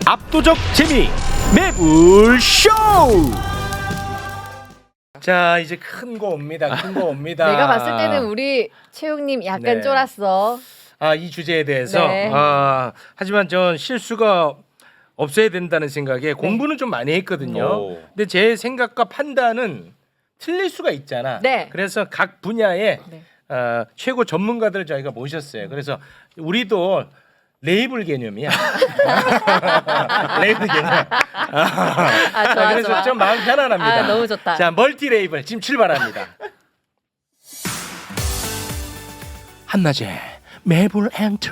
압도적 재미 매불쇼. 자 이제 큰 거 옵니다. 큰 거 옵니다. 내가 봤을 때는 우리 최욱님 약간 네. 쫄았어. 이 주제에 대해서 네. 하지만 전 실수가 없어야 된다는 생각에 공부는 좀 많이 했거든요. 오. 근데 제 생각과 판단은 틀릴 수가 있잖아. 네. 그래서 각 분야의 네. 최고 전문가들을 저희가 모셨어요. 그래서 우리도 레이블 개념이야. 레이블 개념. 좋아, 그래서 좋아. 좀 마음 편안합니다. 너무 좋다. 자, 멀티 레이블 지금 출발합니다. 한낮에 매불 엔터.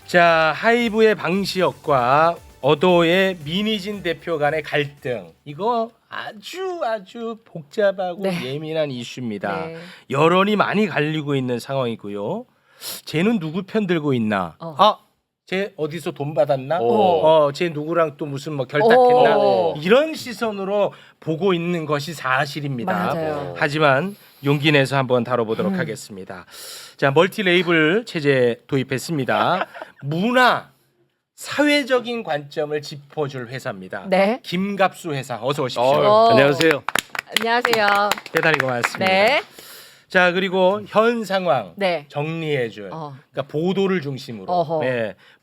자, 하이브의 방시혁과 어도의 민희진 대표 간의 갈등. 이거 아주 복잡하고 네. 예민한 이슈입니다. 네. 여론이 많이 갈리고 있는 상황이고요. 쟤는 누구 편 들고 있나? 쟤 어디서 돈 받았나? 쟤 누구랑 또 무슨 뭐 결탁했나? 이런 시선으로 보고 있는 것이 사실입니다. 맞아요. 하지만 용기 내서 한번 다뤄보도록 하겠습니다. 자, 멀티 레이블 체제 도입했습니다. 문화, 사회적인 관점을 짚어줄 회사입니다. 네. 김갑수 회사 어서 오십시오. 안녕하세요. 안녕하세요. 대단히 고맙습니다. 네. 자, 그리고 현 상황 네. 정리해줄 어. 그러니까 보도를 중심으로 어허.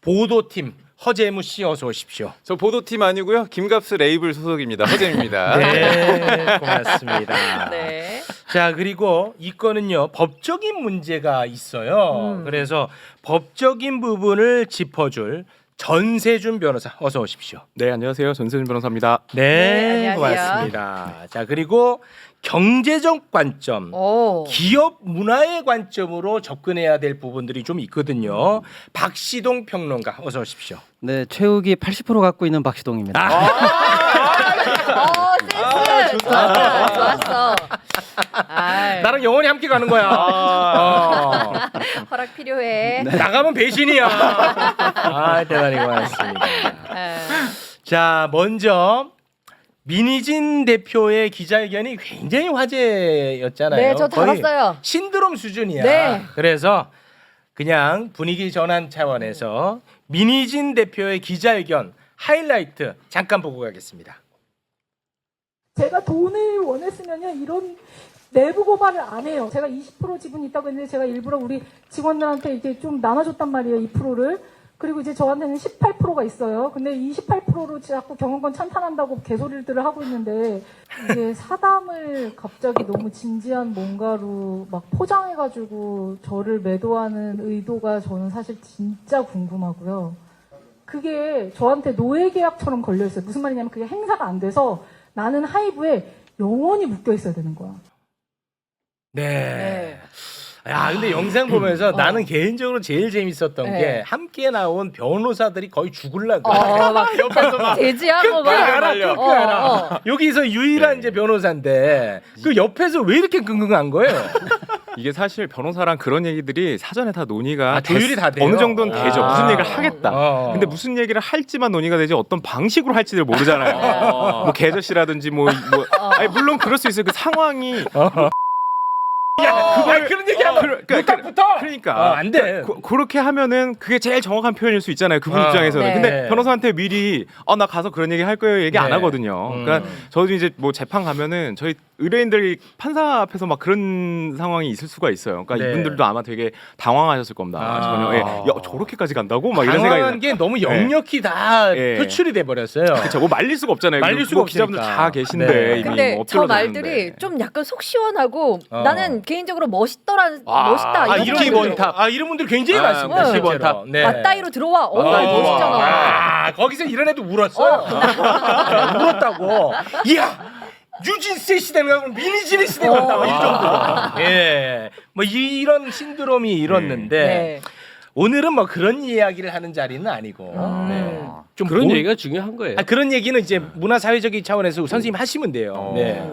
보도팀 허재무 씨 어서 오십시오. 저 보도팀 아니고요. 김갑수 레이블 소속입니다. 허재입니다. 네, 고맙습니다. 네. 자, 그리고 이 건은요 법적인 문제가 있어요. 그래서 법적인 부분을 짚어줄 전세준 변호사 어서 오십시오. 네, 안녕하세요. 전세준 변호사입니다. 네, 안녕하세요. 고맙습니다. 자, 그리고 경제적 관점, 오. 기업 문화의 관점으로 접근해야 될 부분들이 좀 있거든요. 박시동 평론가 어서 오십시오. 네, 최욱이 80% 갖고 있는 박시동입니다. 센스. 좋았어. 나랑 영원히 함께 가는 거야. 허락 필요해. 나가면 배신이야. 대단히 고맙습니다. 자, 먼저 민희진 대표의 기자회견이 굉장히 화제였잖아요. 네, 저 거의 들었어요. 신드롬 수준이야. 네. 그래서 그냥 분위기 전환 차원에서 민희진 대표의 기자회견 하이라이트 잠깐 보고 가겠습니다. 제가 돈을 원했으면요 이런 내부 고발을 안 해요. 제가 20% 지분이 있다고 했는데 제가 일부러 우리 직원들한테 이제 좀 나눠줬단 말이에요. 2%를. 그리고 이제 저한테는 18%가 있어로 근데 이 18%로 자꾸 경영권 찬탄한다고 개소리들을 하고 있는데 이게 사담을 갑자기 너무 진지한 뭔가로 막 포장해가지고 저를 매도하는 의도가 저는 사실 진짜 궁금하고요. 그게 저한테 노예 계약처럼 걸려 있어요. 무슨 말이냐면 그게 행사가 안 돼서 나는 하이브에 영원히 묶여 있어야 되는 거야. 네. 야, 근데 영상 보면서 나는 개인적으로 제일 재밌었던 네. 게 함께 나온 변호사들이 거의 죽을라고. 막 옆에서 막 제지하고 끄끄 알아, 끄끄 어, 알아. 어. 여기서 유일한 이제 변호사인데 그 옆에서 왜 이렇게 끙끙한 거예요? 이게 사실 변호사랑 그런 얘기들이 사전에 다 논의가 조율이 다 돼요? 어느 정도는 되죠. 아. 무슨 얘기를 하겠다. 근데 무슨 얘기를 할지만 논의가 되지 어떤 방식으로 할지를 모르잖아요. 뭐 개저씨라든지 아니 물론 그럴 수 있어요. 그 상황이 야, 그런 얘기하면 부탁부터. 그러니까 안 돼. 그렇게 하면은 그게 제일 정확한 표현일 수 있잖아요. 그분 입장에서는. 네. 근데 변호사한테 미리 나 가서 그런 얘기 할 거예요. 얘기 안 네. 하거든요. 그러니까 저도 이제 뭐 재판 가면은 저희 의뢰인들이 판사 앞에서 막 그런 상황이 있을 수가 있어요. 그러니까 네. 이분들도 아마 되게 당황하셨을 겁니다. 전혀 저렇게까지 간다고 막 이런 당황한 생각이 게 너무 역력히 다 네. 표출이 돼 버렸어요. 그렇죠. 뭐 말릴 수가 없잖아요. 말릴 수가 뭐 기자분들 없으니까. 다 계신데 네. 이미 근데 뭐 저 엎질러져 말들이 있는데. 좀 약간 속 시원하고 나는 개인적으로 멋있다 이런 이런 생각이 분들, 들어요. 이런 분들 굉장히 많습니다. 네. 실제로. 원탑. 네. 맞다이로 들어와. 멋있잖아. 거기서 이런 애도 울었어요. 울었다고. 이야. 유진스의 시대가 민희진의 시대가 왔다. 이 정도. 예. 뭐 이런 신드롬이 일었는데 네. 오늘은 뭐 그런 이야기를 하는 자리는 아니고 네. 좀 그런 얘기가 중요한 거예요. 그런 얘기는 이제 문화 사회적인 차원에서 선생님 하시면 돼요. 네.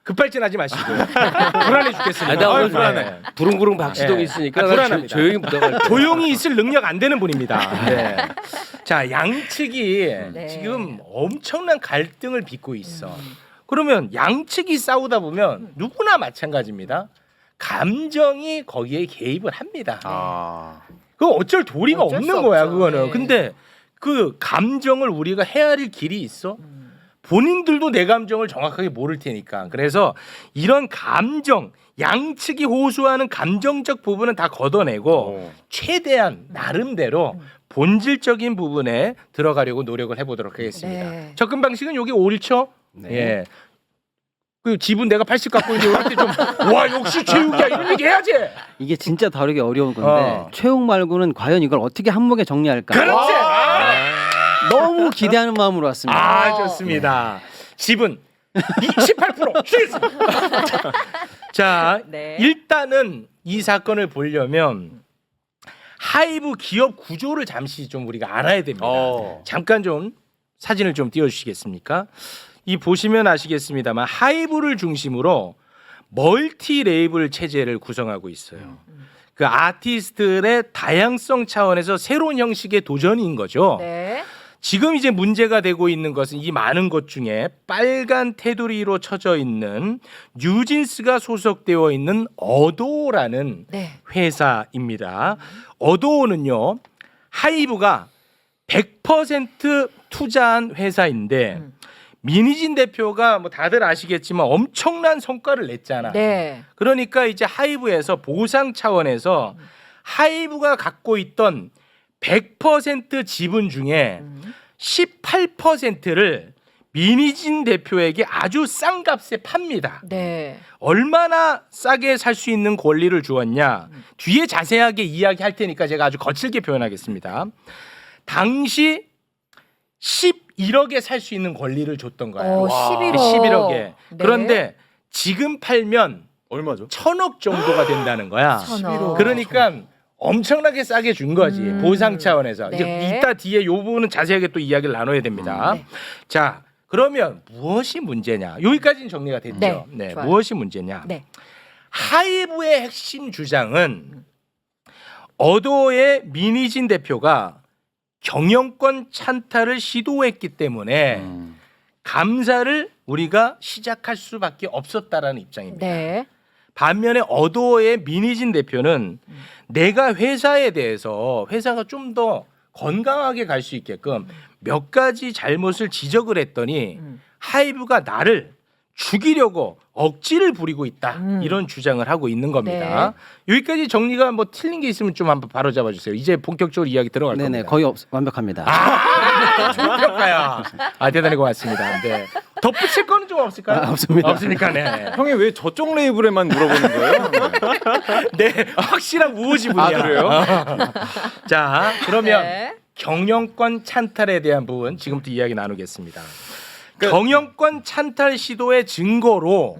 급발진하지 마시고요. 불안해 죽겠습니다. 나 오늘 불안해. 부릉부릉 박시동이 네. 있으니까 불안합니다. 조용히 묻어갈게요. 조용히 있을 능력 안 되는 분입니다. 네. 자, 양측이 네. 지금 엄청난 갈등을 빚고 있어. 그러면 양측이 싸우다 보면 누구나 마찬가지입니다. 감정이 거기에 개입을 합니다. 그 어쩔 도리가 어쩔 수 없는 거야 없죠. 그거는. 네. 근데 그 감정을 우리가 헤아릴 길이 있어? 본인들도 내 감정을 정확하게 모를 테니까. 그래서 이런 감정 양측이 호소하는 감정적 부분은 다 걷어내고 최대한 나름대로 본질적인 부분에 들어가려고 노력을 해보도록 하겠습니다. 네. 접근 방식은 여기 옳죠? 예. 그 지분 내가 80 갖고 있는데 이럴 때좀와 역시 최욱이야 이런 얘기 해야지. 이게 진짜 다루기 어려운 건데 어. 최욱 말고는 과연 이걸 어떻게 한목에 정리할까? 그렇지. 너무 기대하는 마음으로 왔습니다. 아 좋습니다. 지분 18% 주겠습니다. 자 네. 일단은 이 사건을 보려면 하이브 기업 구조를 잠시 좀 우리가 알아야 됩니다. 잠깐 좀 사진을 좀 띄워주시겠습니까? 이 보시면 아시겠습니다만 하이브를 중심으로 멀티 레이블 체제를 구성하고 있어요. 그 아티스트들의 다양성 차원에서 새로운 형식의 도전인 거죠. 네. 지금 이제 문제가 되고 있는 것은 이 많은 것 중에 빨간 테두리로 쳐져 있는 뉴진스가 소속되어 있는 어도라는 네. 회사입니다. 어도는요 하이브가 100% 투자한 회사인데 민희진 대표가 뭐 다들 아시겠지만 엄청난 성과를 냈잖아. 네. 그러니까 이제 하이브에서 보상 차원에서 하이브가 갖고 있던 100% 지분 중에 18%를 민희진 대표에게 아주 싼 값에 팝니다. 네. 얼마나 싸게 살 수 있는 권리를 주었냐? 뒤에 자세하게 이야기할 테니까 제가 아주 거칠게 표현하겠습니다. 당시 11억에 살 수 있는 권리를 줬던 거예요. 11억. 11억에. 네. 그런데 지금 팔면 얼마죠? 1,000억 정도가 된다는 거야. 1,000억. 그러니까 엄청나게 싸게 준 거지. 보상 차원에서. 네. 이제 이따 뒤에 이 부분은 자세하게 또 이야기를 나눠야 됩니다. 네. 자, 그러면 무엇이 문제냐? 여기까지는 정리가 됐죠. 네, 좋아요. 무엇이 문제냐? 네. 하이브의 핵심 주장은 어도의 민희진 대표가 경영권 찬탈을 시도했기 때문에 감사를 우리가 시작할 수밖에 없었다라는 입장입니다. 네. 반면에 어도의 민희진 대표는 내가 회사에 대해서 회사가 좀 더 건강하게 갈 수 있게끔 몇 가지 잘못을 지적을 했더니 하이브가 나를 죽이려고 억지를 부리고 있다 이런 주장을 하고 있는 겁니다. 여기까지 정리가 뭐 틀린 게 있으면 좀 한번 바로 잡아주세요. 이제 본격적으로 이야기 들어갈 네네 겁니다. 거의 완벽합니다. 좋은 평가야. 대단히 고맙습니다. 네. 덧붙일 거는 좀 없을까요? 없습니다. 없습니까? 네. 형이 왜 저쪽 레이블에만 물어보는 거예요? 네, 확실한 우호지분이야. 아, 그래요? 자, 그러면 네. 경영권 찬탈에 대한 부분 지금부터 이야기 나누겠습니다. 경영권 찬탈 시도의 증거로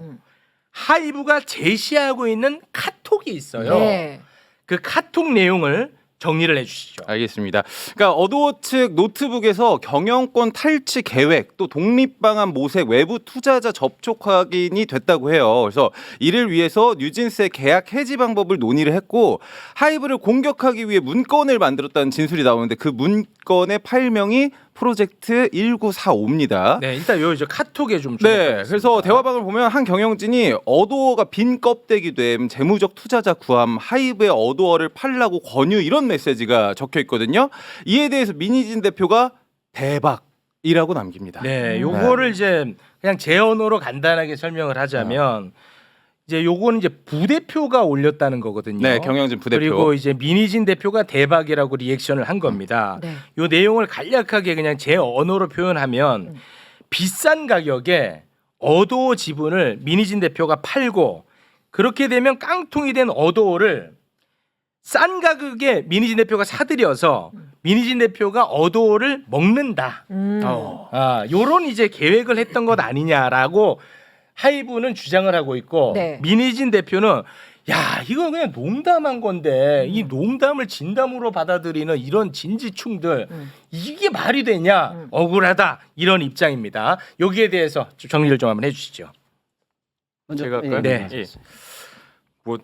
하이브가 제시하고 있는 카톡이 있어요. 네. 그 카톡 내용을 정리를 해주시죠. 알겠습니다. 그러니까 어도어 측 노트북에서 경영권 탈취 계획 또 독립방안 모색 외부 투자자 접촉 확인이 됐다고 해요. 그래서 이를 위해서 뉴진스의 계약 해지 방법을 논의를 했고 하이브를 공격하기 위해 문건을 만들었다는 진술이 나오는데 그 문건의 파일명이 프로젝트 1945입니다. 네, 일단 요 이제 카톡에 좀 네, 주목하겠습니다. 그래서 대화방을 보면 한 경영진이 어도어가 빈 껍데기 됨 재무적 투자자 구함 하이브의 어도어를 팔라고 권유 이런 메시지가 적혀 있거든요. 이에 대해서 민희진 대표가 대박이라고 남깁니다. 네, 요거를 이제 그냥 제 언어로 간단하게 설명을 하자면 이제 요거는 이제 부대표가 올렸다는 거거든요. 네, 경영진 부대표. 그리고 이제 민희진 대표가 대박이라고 리액션을 한 겁니다. 네. 요 내용을 간략하게 그냥 제 언어로 표현하면 비싼 가격에 어도어 지분을 민희진 대표가 팔고 그렇게 되면 깡통이 된 어도어를 싼 가격에 민희진 대표가 사들여서 민희진 대표가 어도어를 먹는다. 요런 이제 계획을 했던 것 아니냐라고 하이브는 주장을 하고 있고 네. 민희진 대표는 야 이거 그냥 농담한 건데 이 농담을 진담으로 받아들이는 이런 진지충들 이게 말이 되냐 억울하다 이런 입장입니다. 여기에 대해서 좀 정리를 좀 한번 해주시죠. 먼저, 제가 할까요? 네. 뭐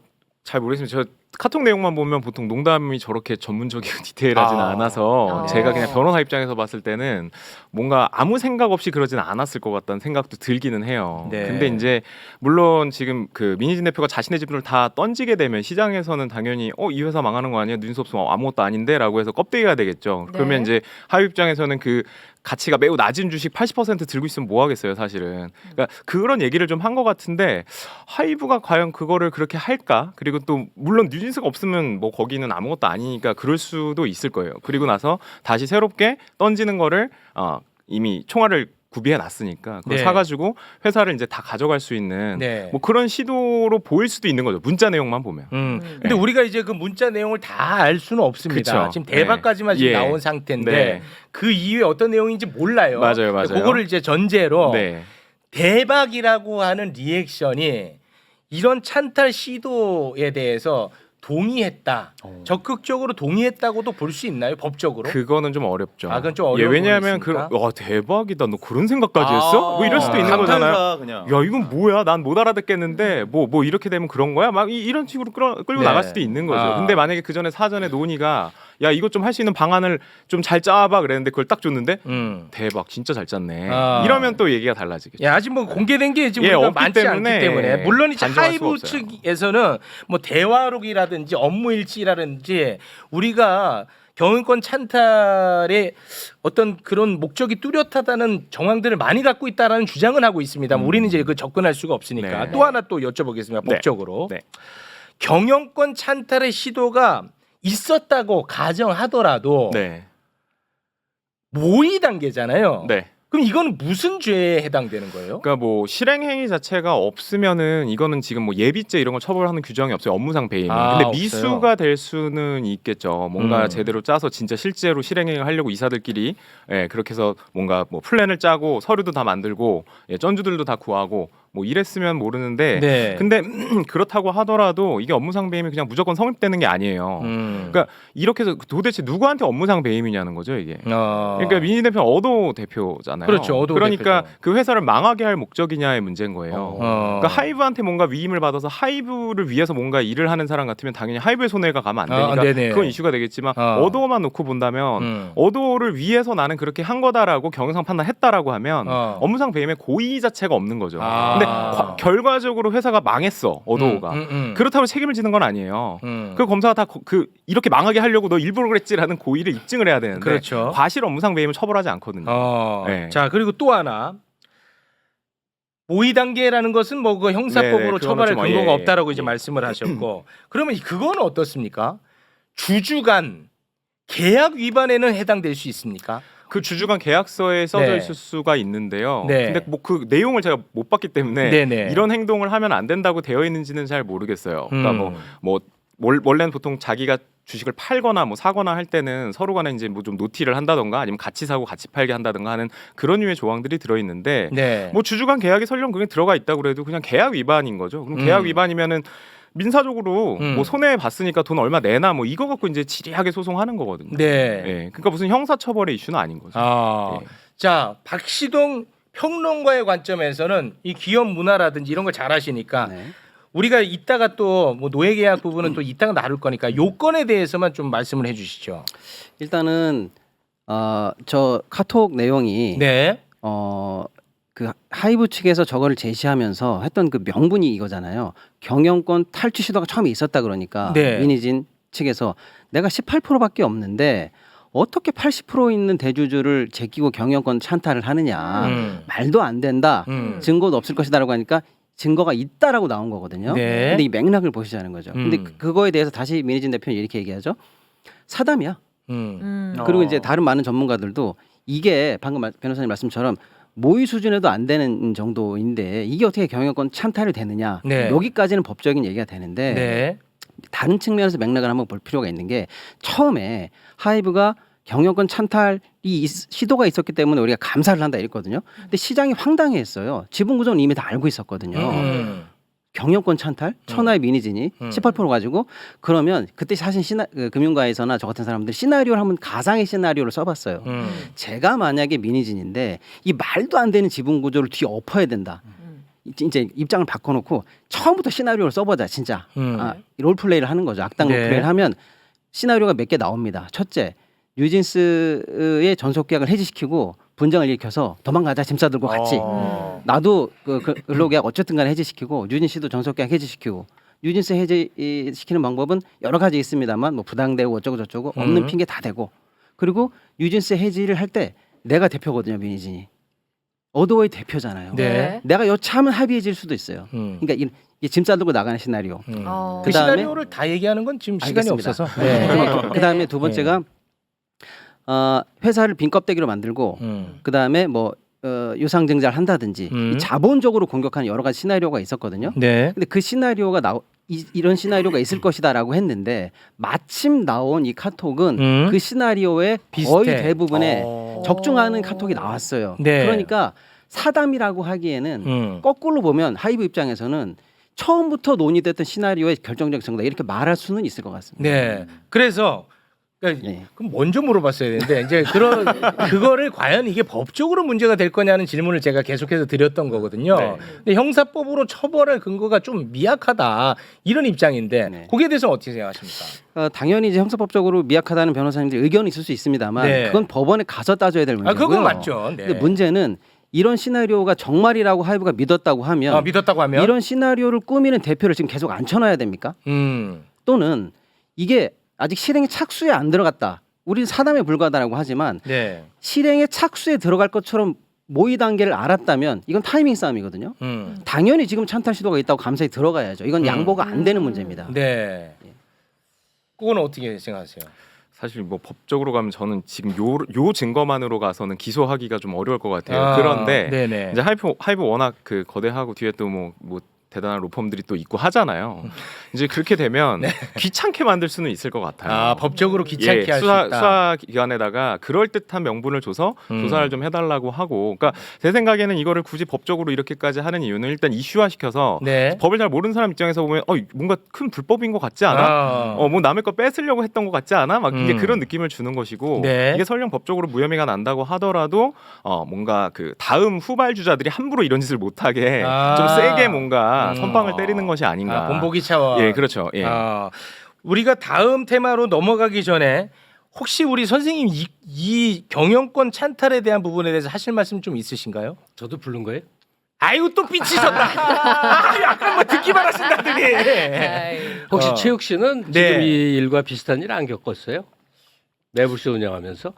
잘 모르겠습니다. 저 카톡 내용만 보면 보통 농담이 저렇게 전문적이고 디테일하진 않아서 아. 제가 그냥 변호사 입장에서 봤을 때는 뭔가 아무 생각 없이 그러진 않았을 것 같다는 생각도 들기는 해요. 네. 근데 이제 물론 지금 그 민희진 대표가 자신의 지분을 다 던지게 되면 시장에서는 당연히 이 회사 망하는 거 아니야? 뉴스 없으면 아무것도 아닌데라고 해서 껍데기가 되겠죠. 네. 그러면 이제 하위 입장에서는 그 가치가 매우 낮은 주식 80% 들고 있으면 뭐 하겠어요, 사실은. 그러니까 그런 얘기를 좀 한 것 같은데 하이브가 과연 그거를 그렇게 할까? 그리고 또 물론 뉴진스가 없으면 뭐 거기는 아무것도 아니니까 그럴 수도 있을 거예요. 그리고 나서 다시 새롭게 던지는 거를 이미 총알을 구비해 놨으니까 그걸 네. 사가지고 회사를 이제 다 가져갈 수 있는 네. 뭐 그런 시도로 보일 수도 있는 거죠. 문자 내용만 보면. 근데 네. 우리가 이제 그 문자 내용을 다 알 수는 없습니다. 그쵸. 지금 대박까지만 지금 예. 나온 상태인데 네. 그 이후에 어떤 내용인지 몰라요. 맞아요. 그거를 이제 전제로 네. 대박이라고 하는 리액션이 이런 찬탈 시도에 대해서 동의했다. 적극적으로 동의했다고도 볼 수 있나요? 법적으로? 그거는 좀 어렵죠. 아, 그건 좀 어려운 왜냐하면 부분이 있습니까? 와 대박이다. 너 그런 생각까지 했어? 뭐 이럴 수도 있는 거잖아요. 그냥. 야 이건 뭐야? 난 못 알아듣겠는데 뭐 이렇게 되면 그런 거야? 막 이런 식으로 끌고 네. 나갈 수도 있는 거죠. 아. 근데 만약에 그 전에 사전에 논의가 야 이거 좀 할 수 있는 방안을 좀 잘 짜봐 그랬는데 그걸 딱 줬는데 대박 진짜 잘 짰네. 아. 이러면 또 얘기가 달라지겠죠. 예, 아직 뭐 공개된 게 지금 예, 우리가 없기 많지 때문에 않기 때문에 물론 이제 단정할 수가 하이브 없어요. 측에서는 뭐 대화록이라든지 업무일지라든지 우리가 경영권 찬탈의 어떤 그런 목적이 뚜렷하다는 정황들을 많이 갖고 있다라는 주장은 하고 있습니다. 우리는 이제 그 접근할 수가 없으니까 네. 또 하나 또 여쭤보겠습니다. 네. 법적으로 네. 경영권 찬탈의 시도가 있었다고 가정하더라도 네. 모의 단계잖아요. 네. 그럼 이건 무슨 죄에 해당되는 거예요? 그러니까 뭐 실행 행위 자체가 없으면은 이거는 지금 뭐 예비죄 이런 걸 처벌하는 규정이 없어요. 업무상 배임. 아, 근데 없어요? 미수가 될 수는 있겠죠. 뭔가 음. 제대로 짜서 진짜 실제로 실행 행위를 하려고 이사들끼리 그렇게 해서 뭔가 뭐 플랜을 짜고 서류도 다 만들고 전주들도 다 구하고 뭐 이랬으면 모르는데 네. 근데 그렇다고 하더라도 이게 업무상 배임이 그냥 무조건 성립되는 게 아니에요. 그러니까 이렇게 해서 도대체 누구한테 업무상 배임이냐는 거죠, 이게. 그러니까 민희 대표는 어도 대표잖아요. 그렇죠. 어도 그러니까 대표죠. 그 회사를 망하게 할 목적이냐의 문제인 거예요. 그러니까 어. 하이브한테 뭔가 위임을 받아서 하이브를 위해서 뭔가 일을 하는 사람 같으면 당연히 하이브의 손해가 가면 안 되니까 네네. 그건 이슈가 되겠지만 어도만 놓고 본다면 어도를 위해서 나는 그렇게 한 거다라고 경영상 판단했다라고 하면 업무상 배임의 고의 자체가 없는 거죠. 근데 결과적으로 회사가 망했어 어도가. 그렇다고 책임을 지는 건 아니에요. 그 검사가 다 이렇게 망하게 하려고 너 일부러 그랬지라는 고의를 입증을 해야 되는데 그렇죠. 과실 업무상 배임을 처벌하지 않거든요. 네. 자 그리고 또 하나 모의 단계라는 것은 뭐 그 형사법으로 네네, 그거는 처벌할 좀, 근거가 예, 없다라고 예. 이제 말씀을 하셨고 그러면 그거는 어떻습니까? 주주간 계약 위반에는 해당될 수 있습니까? 그 주주간 계약서에 써져 네. 있을 수가 있는데요. 네. 근데 뭐 그 내용을 제가 못 봤기 때문에 네네. 이런 행동을 하면 안 된다고 되어 있는지는 잘 모르겠어요. 그러니까 뭐 원래는 보통 자기가 주식을 팔거나 뭐 사거나 할 때는 서로 간에 이제 뭐 좀 노티를 한다던가 아니면 같이 사고 같이 팔게 한다던가 하는 그런 류의 조항들이 들어 있는데 네. 뭐 주주간 계약이 설령 그게 들어가 있다 그래도 그냥 계약 위반인 거죠. 그럼 계약 위반이면은 민사적으로 뭐 손해 봤으니까 돈 얼마 내나 뭐 이거 갖고 이제 지리하게 소송하는 거거든요. 네. 예. 그러니까 무슨 형사 처벌의 이슈는 아닌 거죠. 예. 자 박시동 평론가의 관점에서는 이 기업 문화라든지 이런 걸 잘 아시니까 네. 우리가 이따가 또 뭐 노예 계약 부분은 또 이따가 나눌 거니까 요건에 대해서만 좀 말씀을 해주시죠. 일단은 저 카톡 내용이 네. 그 하이브 측에서 저거를 제시하면서 했던 그 명분이 이거잖아요. 경영권 탈취 시도가 처음에 있었다 그러니까 네. 민희진 측에서 내가 18%밖에 없는데 어떻게 80% 있는 대주주를 제끼고 경영권 찬탈을 하느냐. 말도 안 된다. 증거도 없을 것이다라고 하니까 증거가 있다라고 나온 거거든요. 네. 근데 이 맥락을 보시자는 거죠. 근데 그거에 대해서 다시 민희진 대표는 이렇게 얘기하죠. 사담이야. 그리고 이제 다른 많은 전문가들도 이게 방금 변호사님 말씀처럼 모의 수준에도 안 되는 정도인데 이게 어떻게 경영권 찬탈이 되느냐. 네. 여기까지는 법적인 얘기가 되는데 네. 다른 측면에서 맥락을 한번 볼 필요가 있는 게 처음에 하이브가 경영권 찬탈이 시도가 있었기 때문에 우리가 감사를 한다 이랬거든요. 근데 시장이 황당해했어요. 지분 구조는 이미 다 알고 있었거든요. 경영권 찬탈, 천하의 민희진이 18% 가지고 그러면 그때 사실 금융가에서나 저 같은 사람들 시나리오를 한번 가상의 시나리오를 써봤어요. 제가 만약에 민희진인데 이 말도 안 되는 지분 구조를 뒤엎어야 된다. 이제 입장을 바꿔놓고 처음부터 시나리오를 써보자 진짜 롤플레이를 하는 거죠. 악당 네. 롤플레이를 하면 시나리오가 몇 개 나옵니다. 첫째, 뉴진스의 전속 계약을 해지시키고 분쟁을 일으켜서 도망가자 짐 싸들고 같이 나도 그 근로계약 어쨌든 간에 해지시키고 뉴진 씨도 전속 계약 해지시키고 뉴진스 해지시키는 방법은 여러 가지 있습니다만 뭐 부당되고 어쩌고 저쩌고 없는 핑계 다 대고 그리고 뉴진스 해지를 할 때 내가 대표거든요. 민희진이 어도어의 대표잖아요. 네. 내가 여차하면 합의해질 수도 있어요. 그러니까 이 짐 싸들고 나가는 시나리오. 그 그다음에- 시나리오를 다 얘기하는 건 지금 시간이 알겠습니다. 없어서. 그다음에 두 번째가 회사를 빈 껍데기로 만들고 그다음에 뭐 유상증자를 한다든지 이 자본적으로 공격하는 여러 가지 시나리오가 있었거든요. 네. 근데 그 시나리오가 이런 시나리오가 있을 것이다라고 했는데 마침 나온 이 카톡은 그 시나리오의 거의 비슷해. 대부분에 적중하는 카톡이 나왔어요. 네. 그러니까 사담이라고 하기에는 거꾸로 보면 하이브 입장에서는 처음부터 논의됐던 시나리오의 결정적 정답 이렇게 말할 수는 있을 것 같습니다. 네. 그래서 그러니까 네. 그럼 먼저 물어봤어야 되는데 이제 그거를 과연 이게 법적으로 문제가 될 거냐는 질문을 제가 계속해서 드렸던 거거든요. 네. 근데 형사법으로 처벌할 근거가 좀 미약하다 이런 입장인데 네. 거기에 대해서는 어떻게 생각하십니까? 당연히 이제 형사법적으로 미약하다는 변호사님들 의견이 있을 수 있습니다만 네. 그건 법원에 가서 따져야 될 문제고요. 그건 맞죠. 네. 근데 문제는 이런 시나리오가 정말이라고 하이브가 믿었다고 하면 믿었다고 하면 이런 시나리오를 꾸미는 대표를 지금 계속 앉혀놔야 됩니까? 또는 이게 아직 실행에 착수에 안 들어갔다. 우리는 사담에 불과하다고 하지만 네. 실행에 착수에 들어갈 것처럼 모의 단계를 알았다면 이건 타이밍 싸움이거든요. 당연히 지금 찬탈 시도가 있다고 감사히 들어가야죠. 이건 양보가 안 되는 문제입니다. 네. 그거는 어떻게 생각하세요? 사실 뭐 법적으로 가면 저는 지금 요 증거만으로 가서는 기소하기가 좀 어려울 것 같아요. 그런데 네네. 이제 하이브 워낙 그 거대하고 뒤에 또 뭐 대단한 로펌들이 또 있고 하잖아요. 이제 그렇게 되면 귀찮게 만들 수는 있을 것 같아요. 법적으로 귀찮게 할 수 있다. 수사 기관에다가 그럴 듯한 명분을 줘서 조사를 좀 해달라고 하고, 그러니까 제 생각에는 이거를 굳이 법적으로 이렇게까지 하는 이유는 일단 이슈화 시켜서 네. 법을 잘 모르는 사람 입장에서 보면 뭔가 큰 불법인 것 같지 않아? 뭐 남의 거 뺏으려고 했던 것 같지 않아? 막 이게 그런 느낌을 주는 것이고 네. 이게 설령 법적으로 무혐의가 난다고 하더라도 뭔가 그 다음 후발주자들이 함부로 이런 짓을 못하게 좀 세게 뭔가 선빵을 때리는 것이 아닌가. 본보기 차원. 예, 그렇죠. 예. 우리가 다음 테마로 넘어가기 전에 혹시 우리 선생님 이 경영권 찬탈에 대한 부분에 대해서 하실 말씀 좀 있으신가요? 저도 부른 거예요? 아이고 또 삐치셨다. 약간 뭐 듣기만 하신다더니. 혹시 최욱 씨는 네. 지금 이 일과 비슷한 일 안 겪었어요? 매불쇼 운영하면서?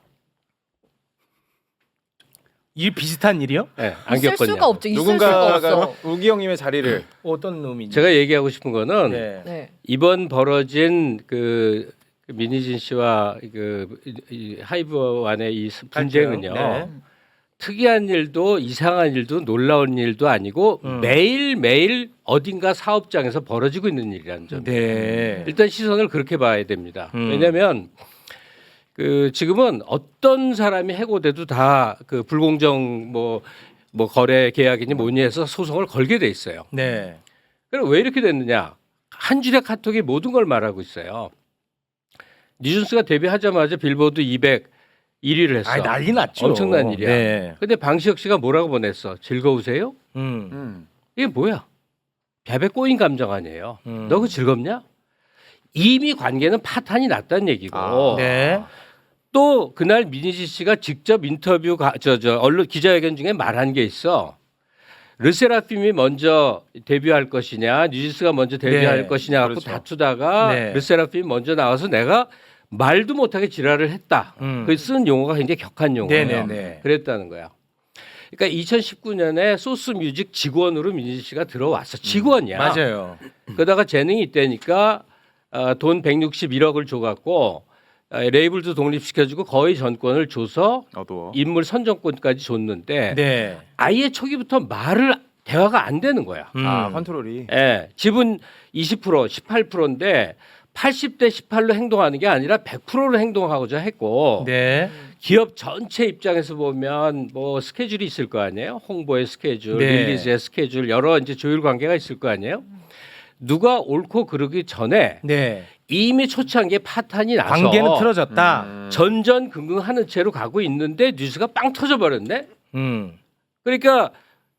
이 비슷한 일이요? 네, 안 있을 겪었냐고. 수가 없죠. 있을 수가 없어. 누군가가 우기 형님의 자리를 어떤 놈인지. 제가 얘기하고 싶은 거는 네. 네. 이번 벌어진 그 민희진 씨와 이 하이브 안의 이 분쟁은요. 네. 특이한 일도 이상한 일도 놀라운 일도 아니고 매일 어딘가 사업장에서 벌어지고 있는 일이라는 점. 네. 일단 시선을 그렇게 봐야 됩니다. 왜냐하면 그 지금은 어떤 사람이 해고돼도 다 그 불공정 뭐 거래 계약이니 뭐니 해서 소송을 걸게 돼 있어요. 네. 그럼 왜 이렇게 됐느냐? 한 줄의 카톡이 모든 걸 말하고 있어요. 뉴진스가 데뷔하자마자 빌보드 200 1위를 했어. 난리 났죠. 엄청난 일이야. 네. 근데 방시혁 씨가 뭐라고 보냈어? 즐거우세요? 이게 뭐야? 벽에 꼬인 감정 아니에요. 너 그거 즐겁냐? 이미 관계는 파탄이 났다는 얘기고. 네. 또 그날 민희지 씨가 직접 인터뷰 언론 기자회견 중에 말한 게 있어. 르세라핌이 먼저 데뷔할 것이냐, 뉴진스가 먼저 데뷔할 네, 것이냐 갖고 그렇죠. 다투다가 네. 르세라핌이 먼저 나와서 내가 말도 못하게 지랄을 했다. 그 쓴 용어가 굉장히 격한 용어예요. 네네네. 그랬다는 거야. 그러니까 2019년에 소스뮤직 직원으로 민희지 씨가 들어왔어. 직원이야. 맞아요. 그러다가 재능이 있다니까 돈 161억을 줘갖고 레이블도 독립시켜주고 거의 전권을 줘서 어두워. 인물 선정권까지 줬는데 네. 아예 초기부터 대화가 안 되는 거야. 컨트롤이 예, 지분 20% 18%인데 80대 18로 행동하는 게 아니라 100%로 행동하고자 했고 네. 기업 전체 입장에서 보면 뭐 스케줄이 있을 거 아니에요. 홍보의 스케줄, 네. 릴리즈의 스케줄 여러 이제 조율 관계가 있을 거 아니에요. 누가 옳고 그르기 전에 네. 이미 초창기에 파탄이 나서 관계는 틀어졌다. 전전긍긍하는 채로 가고 있는데 뉴스가 빵 터져 버렸네. 그러니까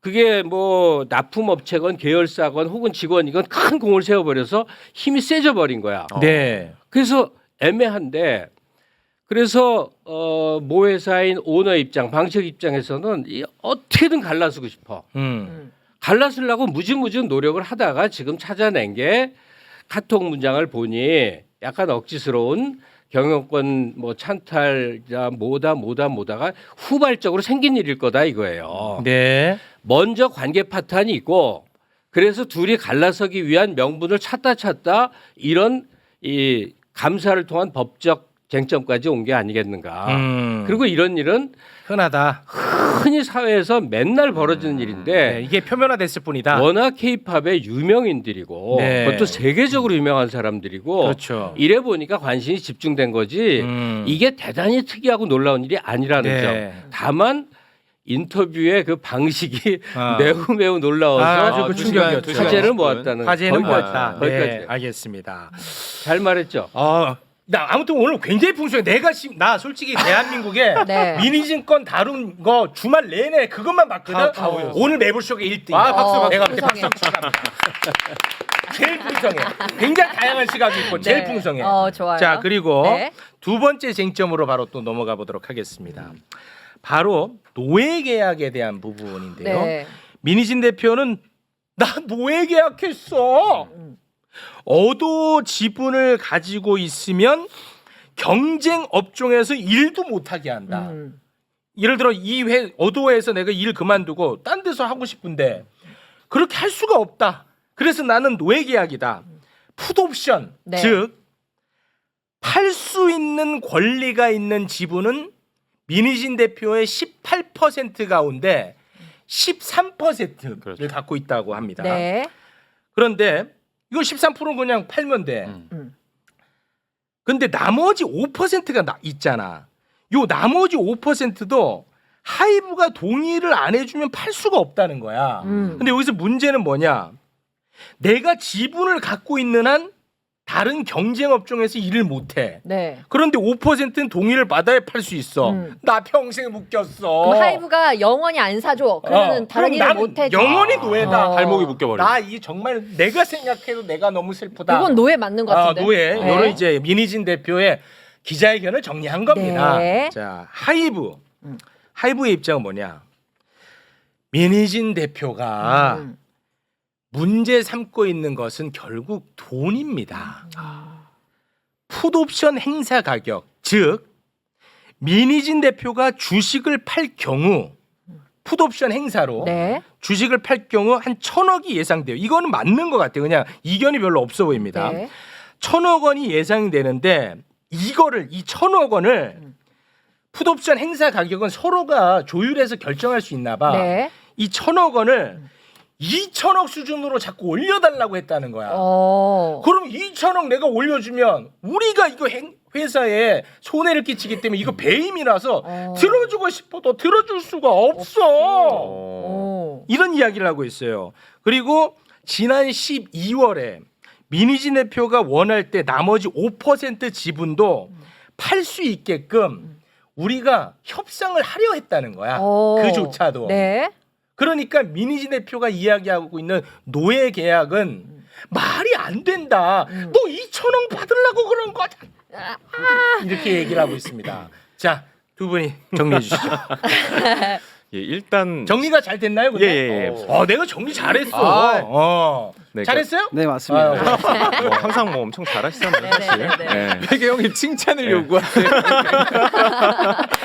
그게 뭐 납품업체건 계열사건 혹은 직원이건 큰 공을 세워버려서 힘이 세져 버린 거야. 네. 그래서 애매한데 그래서 모 회사인 오너 입장, 방식 입장에서는 어떻게든 갈라서고 싶어. 갈라서려고 무지무지 노력을 하다가 지금 찾아낸 게 카톡 문장을 보니 약간 억지스러운 경영권 뭐 찬탈자 뭐다가 후발적으로 생긴 일일 거다 이거예요. 네. 먼저 관계 파탄이 있고 그래서 둘이 갈라서기 위한 명분을 찾다 이런 이 감사를 통한 법적 쟁점까지 온 게 아니겠는가. 그리고 이런 일은 흔하다. 흔히 사회에서 맨날 벌어지는 일인데 네, 이게 표면화됐을 뿐이다. 워낙 K-팝의 유명인들이고 네. 그것도 세계적으로 유명한 사람들이고 그렇죠. 이래 보니까 관심이 집중된 거지 이게 대단히 특이하고 놀라운 일이 아니라는 네. 점. 다만 인터뷰의 그 방식이 매우 놀라워서 아주 그 충격이었죠. 화제를 모았다는 화제는 거기까지. 모았다. 거기까지. 네, 알겠습니다. 잘 말했죠. 나 아무튼 오늘 굉장히 풍성해. 나 솔직히 대한민국에 네. 미니진권 다룬 거 주말 내내 그것만 봤거든. 다 보였어. 오늘 매불쇼가 1등. 박수. 내가 그때 풍성해. 박수 축하합니다. 제일 풍성해. 굉장히 다양한 시각이 있고 제일 네. 풍성해. 좋아요. 자, 그리고 네. 두 번째 쟁점으로 바로 또 넘어가 보도록 하겠습니다. 바로 노예 계약에 대한 부분인데요. 네. 민희진 대표는 나 노예 계약했어. 어도 지분을 가지고 있으면 경쟁 업종에서 일도 못하게 한다. 예를 들어 어도에서 내가 일 그만두고 딴 데서 하고 싶은데 그렇게 할 수가 없다. 그래서 나는 노예 계약이다. 풋옵션, 네. 즉 팔 수 있는 권리가 있는 지분은 민희진 대표의 18% 가운데 13%를 그렇죠. 갖고 있다고 합니다. 네. 그런데 이거 13%는 그냥 팔면 돼. 근데 나머지 5%가 있잖아. 요 나머지 5%도 하이브가 동의를 안 해주면 팔 수가 없다는 거야. 근데 여기서 문제는 뭐냐? 내가 지분을 갖고 있는 한 다른 경쟁 업종에서 일을 못해. 네. 그런데 5%는 동의를 받아야 팔 수 있어. 나 평생 묶였어. 그럼 하이브가 영원히 안 사줘. 그러면 다른 그럼 일을 난 못 해줘. 영원히 노예다. 발목이 묶여버려. 나 이 정말 내가 생각해도 내가 너무 슬프다. 이건 노예 맞는 것 같은데. 노예. 네. 요런 이제 민희진 대표의 기자회견을 정리한 겁니다. 네. 자, 하이브의 입장은 뭐냐? 민희진 대표가 문제 삼고 있는 것은 결국 돈입니다. 풋옵션 행사 가격, 즉 민희진 대표가 주식을 팔 경우 풋옵션 행사로 네. 주식을 팔 경우 한 1,000억이 예상돼요. 이거는 맞는 것 같아요. 그냥 이견이 별로 없어 보입니다. 네. 1,000억 원이 예상되는데 이 1,000억 원을 풋옵션 행사 가격은 서로가 조율해서 결정할 수 있나 봐. 네. 이 1,000억 원을 2,000억 수준으로 자꾸 올려달라고 했다는 거야. 그럼 2,000억 내가 올려주면 우리가 이거 회사에 손해를 끼치기 때문에 이거 배임이라서 들어주고 싶어도 들어줄 수가 없어. 이런 이야기를 하고 있어요. 그리고 지난 12월에 민희진 대표가 원할 때 나머지 5% 지분도 팔 수 있게끔 우리가 협상을 하려 했다는 거야. 그조차도. 네. 그러니까 민희진 대표가 이야기하고 있는 노예 계약은 말이 안 된다. 너 2,000억 받으려고 그런 거다. 이렇게 얘기를 하고 있습니다. 자, 두 분이 정리해 주시죠. 예, 일단 정리가 잘 됐나요? 근데? 예. 내가 정리 잘했어. 네, 잘했어요? 네, 맞습니다. 뭐 항상 뭐 엄청 잘하시잖아요, 사실. 네네네. 네. 회계 형이 칭찬을 요구하세요.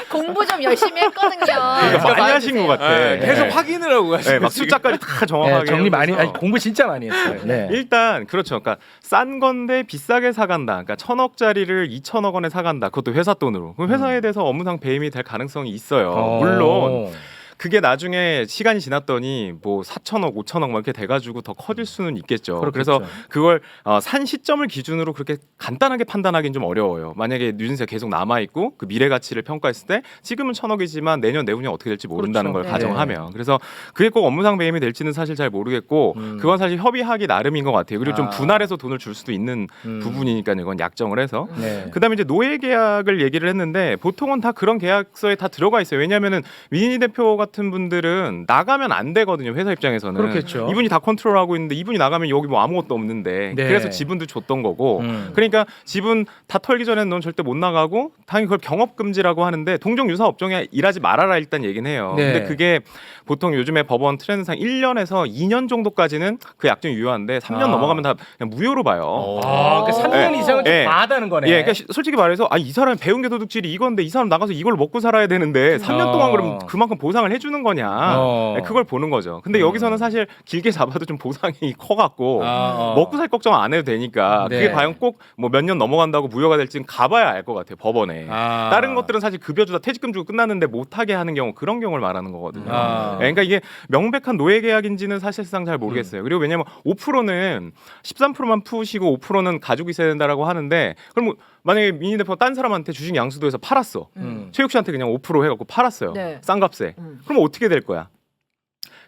공부 좀 열심히 했거든요. 많이 하신 것 같아. 네, 계속 네. 확인을 하고 가시고 네, 막 숫자까지 다 정확하게 정리 많이 해오셔서. 공부 진짜 많이 했어요. 네. 일단 그렇죠. 그러니까 싼 건데 비싸게 사간다. 그러니까 1,000억짜리를 2,000억 원에 사간다. 그것도 회사 돈으로. 그럼 회사에 대해서 업무상 배임이 될 가능성이 있어요. 물론 그게 나중에 시간이 지났더니 뭐 4천억, 5천억 막 이렇게 돼가지고 더 커질 수는 있겠죠. 그렇겠죠. 그래서 그걸 산 시점을 기준으로 그렇게 간단하게 판단하기는 좀 어려워요. 만약에 뉴진스가 계속 남아 있고 그 미래 가치를 평가했을 때 지금은 1,000억이지만 내년 내후년이 어떻게 될지 모른다는 그렇죠. 걸 가정하면 그래서 그게 꼭 업무상 배임이 될지는 사실 잘 모르겠고 그건 사실 협의하기 나름인 것 같아요. 그리고 좀 분할해서 돈을 줄 수도 있는 부분이니까 이건 약정을 해서. 네. 그다음에 이제 노예 계약을 얘기를 했는데 보통은 다 그런 계약서에 다 들어가 있어요. 왜냐하면은 민희 대표 같은 같은 분들은 나가면 안 되거든요. 회사 입장에서는. 그렇겠죠. 이분이 다 컨트롤하고 있는데 이분이 나가면 여기 뭐 아무것도 없는데 네. 그래서 지분도 줬던 거고 그러니까 지분 다 털기 전에는 넌 절대 못 나가고 당연히 그걸 경업금지라고 하는데 동종 유사 업종에 일하지 말아라 일단 얘기는 해요. 네. 근데 그게 보통 요즘에 법원 트렌드상 1년에서 2년 정도까지는 그 약정이 유효한데 3년 넘어가면 다 그냥 무효로 봐요. 그 3년 이상은 좀 예. 과하다는 거네. 예, 그러니까 솔직히 말해서 이 사람이 배운 게 도둑질이 이건데 이 사람 나가서 이걸 먹고 살아야 되는데 3년 동안 그럼 그만큼 보상을 해주는 거냐? 예, 그걸 보는 거죠. 근데 여기서는 사실 길게 잡아도 좀 보상이 커갖고 먹고 살 걱정 안 해도 되니까 네. 그게 과연 꼭 뭐 몇 년 넘어간다고 무효가 될지는 가봐야 알 것 같아요 법원에. 다른 것들은 사실 급여 주다 퇴직금 주고 끝났는데 못하게 하는 경우 그런 경우를 말하는 거거든요. 예, 그러니까 이게 명백한 노예 계약인지는 사실상 잘 모르겠어요. 그리고 왜냐면 5%는 13%만 푸시고 5%는 가지고 있어야 된다라고 하는데 그럼 뭐 만약에 민희 대표가 딴 사람한테 주식 양수도해서 팔았어. 최욱 씨한테 그냥 5% 해갖고 팔았어요. 네. 싼 값에. 그럼 어떻게 될 거야?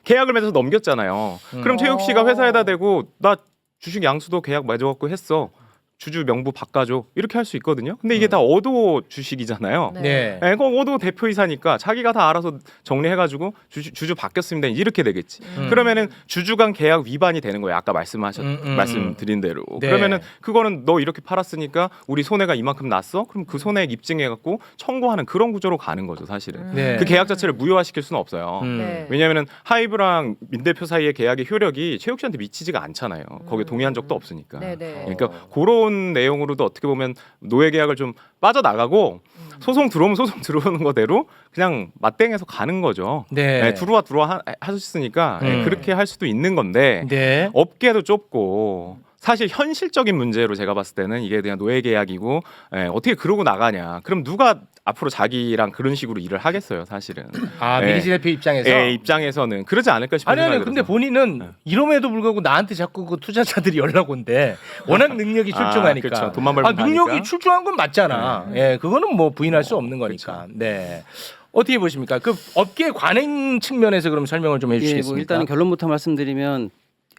계약을 맺어서 넘겼잖아요. 그럼 최욱 씨가 회사에다 대고 나 주식 양수도 계약 맺어갖고 했어. 주주 명부 바꿔줘 이렇게 할 수 있거든요. 근데 이게 다 어도 주식이잖아요. 네. 네. 네, 그거 어도 대표이사니까 자기가 다 알아서 정리해가지고 주주 바뀌었습니다. 이렇게 되겠지. 그러면은 주주간 계약 위반이 되는 거예요. 아까 말씀드린 대로. 네. 그러면은 그거는 너 이렇게 팔았으니까 우리 손해가 이만큼 났어. 그럼 그 손해액 입증해갖고 청구하는 그런 구조로 가는 거죠, 사실은. 네. 그 계약 자체를 무효화시킬 수는 없어요. 네. 왜냐하면은 하이브랑 민 대표 사이의 계약의 효력이 최욱 씨한테 미치지가 않잖아요. 거기에 동의한 적도 없으니까. 네네. 그러니까 그런 내용으로도 어떻게 보면 노예 계약을 좀 빠져나가고 소송 들어오면 소송 들어오는 거대로 그냥 맞대응해서 가는 거죠. 네. 네, 들어와 하셨으니까 그렇게 할 수도 있는 건데 네. 업계도 좁고 사실 현실적인 문제로 제가 봤을 때는 이게 그냥 노예 계약이고 어떻게 그러고 나가냐. 그럼 누가 앞으로 자기랑 그런 식으로 일을 하겠어요, 사실은. 민희지 대표 입장에서. 입장에서는 그러지 않을까 싶은 아니 생각이 근데 들어서. 본인은 이럼에도 불구하고 나한테 자꾸 그 투자자들이 연락 온대. 워낙 능력이 출중하니까. 그렇죠. 돈만 벌면 능력이 가니까. 출중한 건 맞잖아. 예, 그거는 뭐 부인할 수 없는 거니까. 네. 어떻게 보십니까? 그 업계 관행 측면에서 그럼 설명을 좀 예, 해주시겠습니까? 뭐 일단은 결론부터 말씀드리면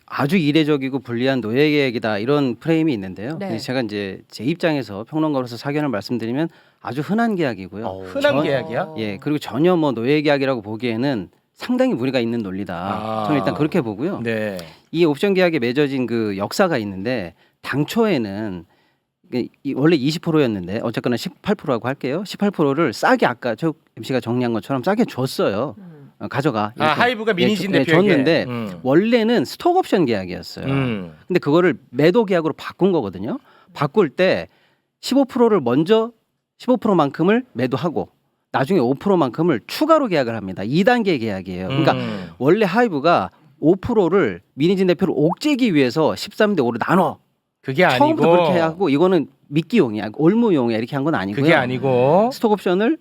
아주 이례적이고 불리한 노예 계획이다 이런 프레임이 있는데요. 네. 제가 이제 제 입장에서 평론가로서 사견을 말씀드리면 아주 흔한 계약이고요. 흔한 계약이야? 예, 그리고 전혀 뭐 노예 계약이라고 보기에는 상당히 무리가 있는 논리다. 저는 일단 그렇게 보고요. 네. 이 옵션 계약에 맺어진 그 역사가 있는데 당초에는 원래 20%였는데 어쨌거나 18%라고 할게요. 18%를 싸게 아까 저 MC가 정리한 것처럼 싸게 줬어요. 가져가. 이렇게. 하이브가 민희진 예, 대표에게 줬는데 원래는 스톡 옵션 계약이었어요. 근데 그거를 매도 계약으로 바꾼 거거든요. 바꿀 때 15%를 먼저 15%만큼을 매도하고 나중에 5%만큼을 추가로 계약을 합니다. 2단계 계약이에요. 그러니까 원래 하이브가 5%를 민희진 대표를 옥죄기 위해서 13대 5로 나눠. 그게 아니고 처음부터 그렇게 하고 이거는 미끼용이야, 올무용이야 이렇게 한 건 아니고요. 그게 아니고 스톡 옵션을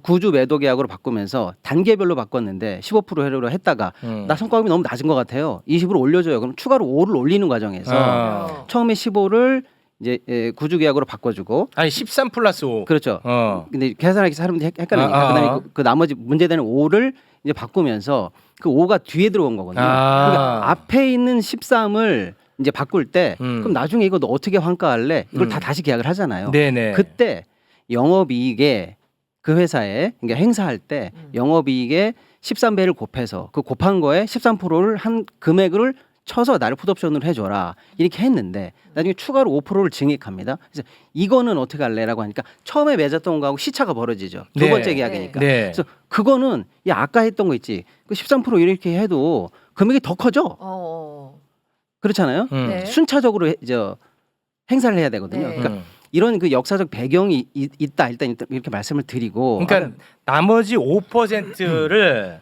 구주 매도 계약으로 바꾸면서 단계별로 바꿨는데 15% 회로로 했다가 나 성과금이 너무 낮은 것 같아요. 20으로 올려줘요. 그럼 추가로 5를 올리는 과정에서 처음에 15를 이제 구주 계약으로 바꿔주고 아니 13 플러스 5. 그렇죠. 근데 계산하기 사람들이 헷갈리니까 그다음에 그 나머지 문제되는 5를 이제 바꾸면서 그 5가 뒤에 들어온 거거든요. 그러니까 앞에 있는 13을 이제 바꿀 때 그럼 나중에 이거 너 어떻게 환가할래? 이걸 다 다시 계약을 하잖아요. 네네. 그때 영업이익에 그 회사에 그러니까 행사할 때 영업이익에 13배를 곱해서 그 곱한 거에 13%를 한 금액을 쳐서 나를 풋옵션으로 해줘라 이렇게 했는데 나중에 추가로 5%를 증액합니다. 그래서 이거는 어떻게 할래라고 하니까 처음에 맺었던 거하고 시차가 벌어지죠. 두 네. 번째 계약이니까. 네. 그래서 그거는 야 아까 했던 거 있지. 그 13% 이렇게 해도 금액이 더 커져. 그렇잖아요. 네. 순차적으로 행사를 해야 되거든요. 네. 그러니까 이런 그 역사적 배경이 있다 일단 이렇게 말씀을 드리고. 그러니까 나머지 5%를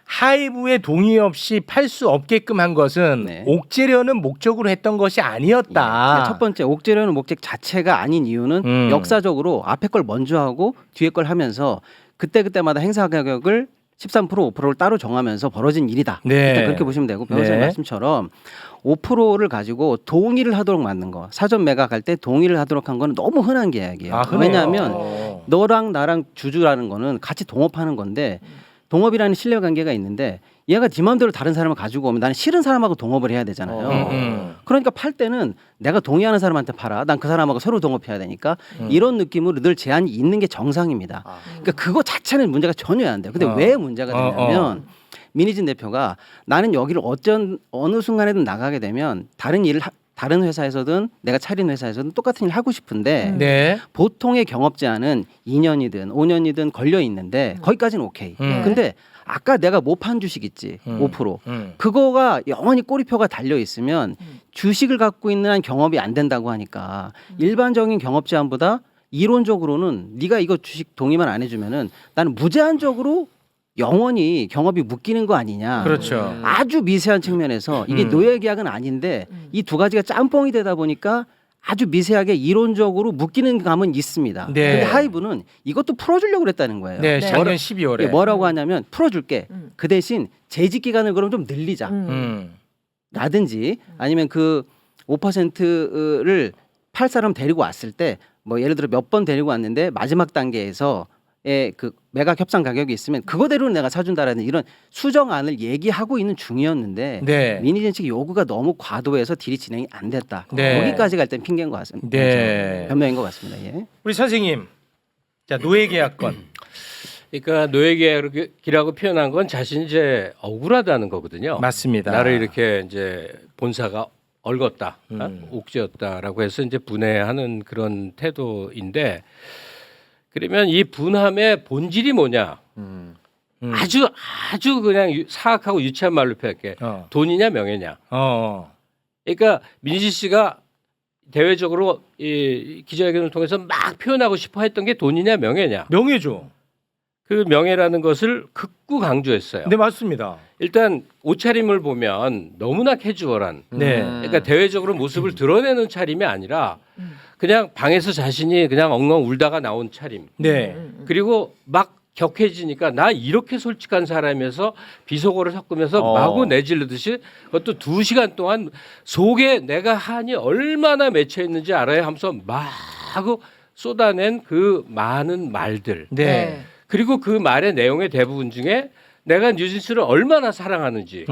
하이브의 동의 없이 팔 수 없게끔 한 것은 네. 옥죄려는 목적으로 했던 것이 아니었다. 첫 번째 옥죄려는 목적 자체가 아닌 이유는 역사적으로 앞에 걸 먼저 하고 뒤에 걸 하면서 그때마다 행사 가격을 13% 5%를 따로 정하면서 벌어진 일이다. 네. 일단 그렇게 보시면 되고 변호사님 네. 말씀처럼 5%를 가지고 동의를 하도록 만든 거 사전 매각할 때 동의를 하도록 한 거는 너무 흔한 계약이에요. 흔해요. 왜냐하면 너랑 나랑 주주라는 거는 같이 동업하는 건데 동업이라는 신뢰 관계가 있는데 얘가 네 마음대로 다른 사람을 가지고 오면 나는 싫은 사람하고 동업을 해야 되잖아요. 그러니까 팔 때는 내가 동의하는 사람한테 팔아. 난 그 사람하고 서로 동업해야 되니까 이런 느낌으로 늘 제한이 있는 게 정상입니다. 그러니까 그거 자체는 문제가 전혀 안 돼요. 근데 왜 문제가 되냐면 민희진 대표가 나는 여기를 어느 순간에든 나가게 되면 다른 회사에서든 내가 차린 회사에서든 똑같은 일을 하고 싶은데 네. 보통의 경업 제한은 2년이든 5년이든 걸려 있는데 거기까지는 오케이. 근데 아까 내가 못 판 주식 있지 5% 그거가 영원히 꼬리표가 달려 있으면 주식을 갖고 있는 한 경업이 안 된다고 하니까 일반적인 경업 제한보다 이론적으로는 네가 이거 주식 동의만 안 해주면은 나는 무제한적으로 영원히 경업이 묶이는 거 아니냐. 그렇죠. 아주 미세한 측면에서 이게 노예 계약은 아닌데 이 두 가지가 짬뽕이 되다 보니까 아주 미세하게 이론적으로 묶이는 감은 있습니다. 네. 근데 하이브는 이것도 풀어주려고 그랬다는 거예요. 네, 작년 12월에. 뭐라고 하냐면 풀어줄게. 그 대신 재직 기간을 그럼 좀 늘리자. 라든지 아니면 그 5%를 팔 사람 데리고 왔을 때 뭐 예를 들어 몇 번 데리고 왔는데 마지막 단계에서 그 매각 협상 가격이 있으면 그거대로는 내가 사준다라는 이런 수정안을 얘기하고 있는 중이었는데 네. 민희진 측 요구가 너무 과도해서 딜이 진행이 안 됐다. 네. 여기까지 갈 땐 핑계인 것 같습니다. 네. 변명인 것 같습니다. 예. 우리 선생님. 자, 노예계약권. 그러니까 노예계약이라고 표현한 건 자신이 이제 억울하다는 거거든요. 맞습니다. 나를 이렇게 이제 본사가 얽었다, 옥죄었다라고 해서 이제 분해하는 그런 태도인데, 그러면 이 분함의 본질이 뭐냐? 아주 그냥 사악하고 유치한 말로 표현할게. 돈이냐 명예냐? 그러니까 민지 씨가 대외적으로 이 기자회견을 통해서 막 표현하고 싶어 했던 게 돈이냐 명예냐? 명예죠. 그 명예라는 것을 극구 강조했어요. 네, 맞습니다. 일단 옷차림을 보면 너무나 캐주얼한. 네. 그러니까 대외적으로 모습을 드러내는 차림이 아니라 그냥 방에서 자신이 그냥 엉엉 울다가 나온 차림. 네. 그리고 막 격해지니까 나 이렇게 솔직한 사람이어서 비속어를 섞으면서 마구 내지르듯이 그것도 2시간 동안 속에 내가 한이 얼마나 맺혀 있는지 알아야 하면서 마구 쏟아낸 그 많은 말들. 네. 그리고 그 말의 내용의 대부분 중에 내가 뉴진스를 얼마나 사랑하는지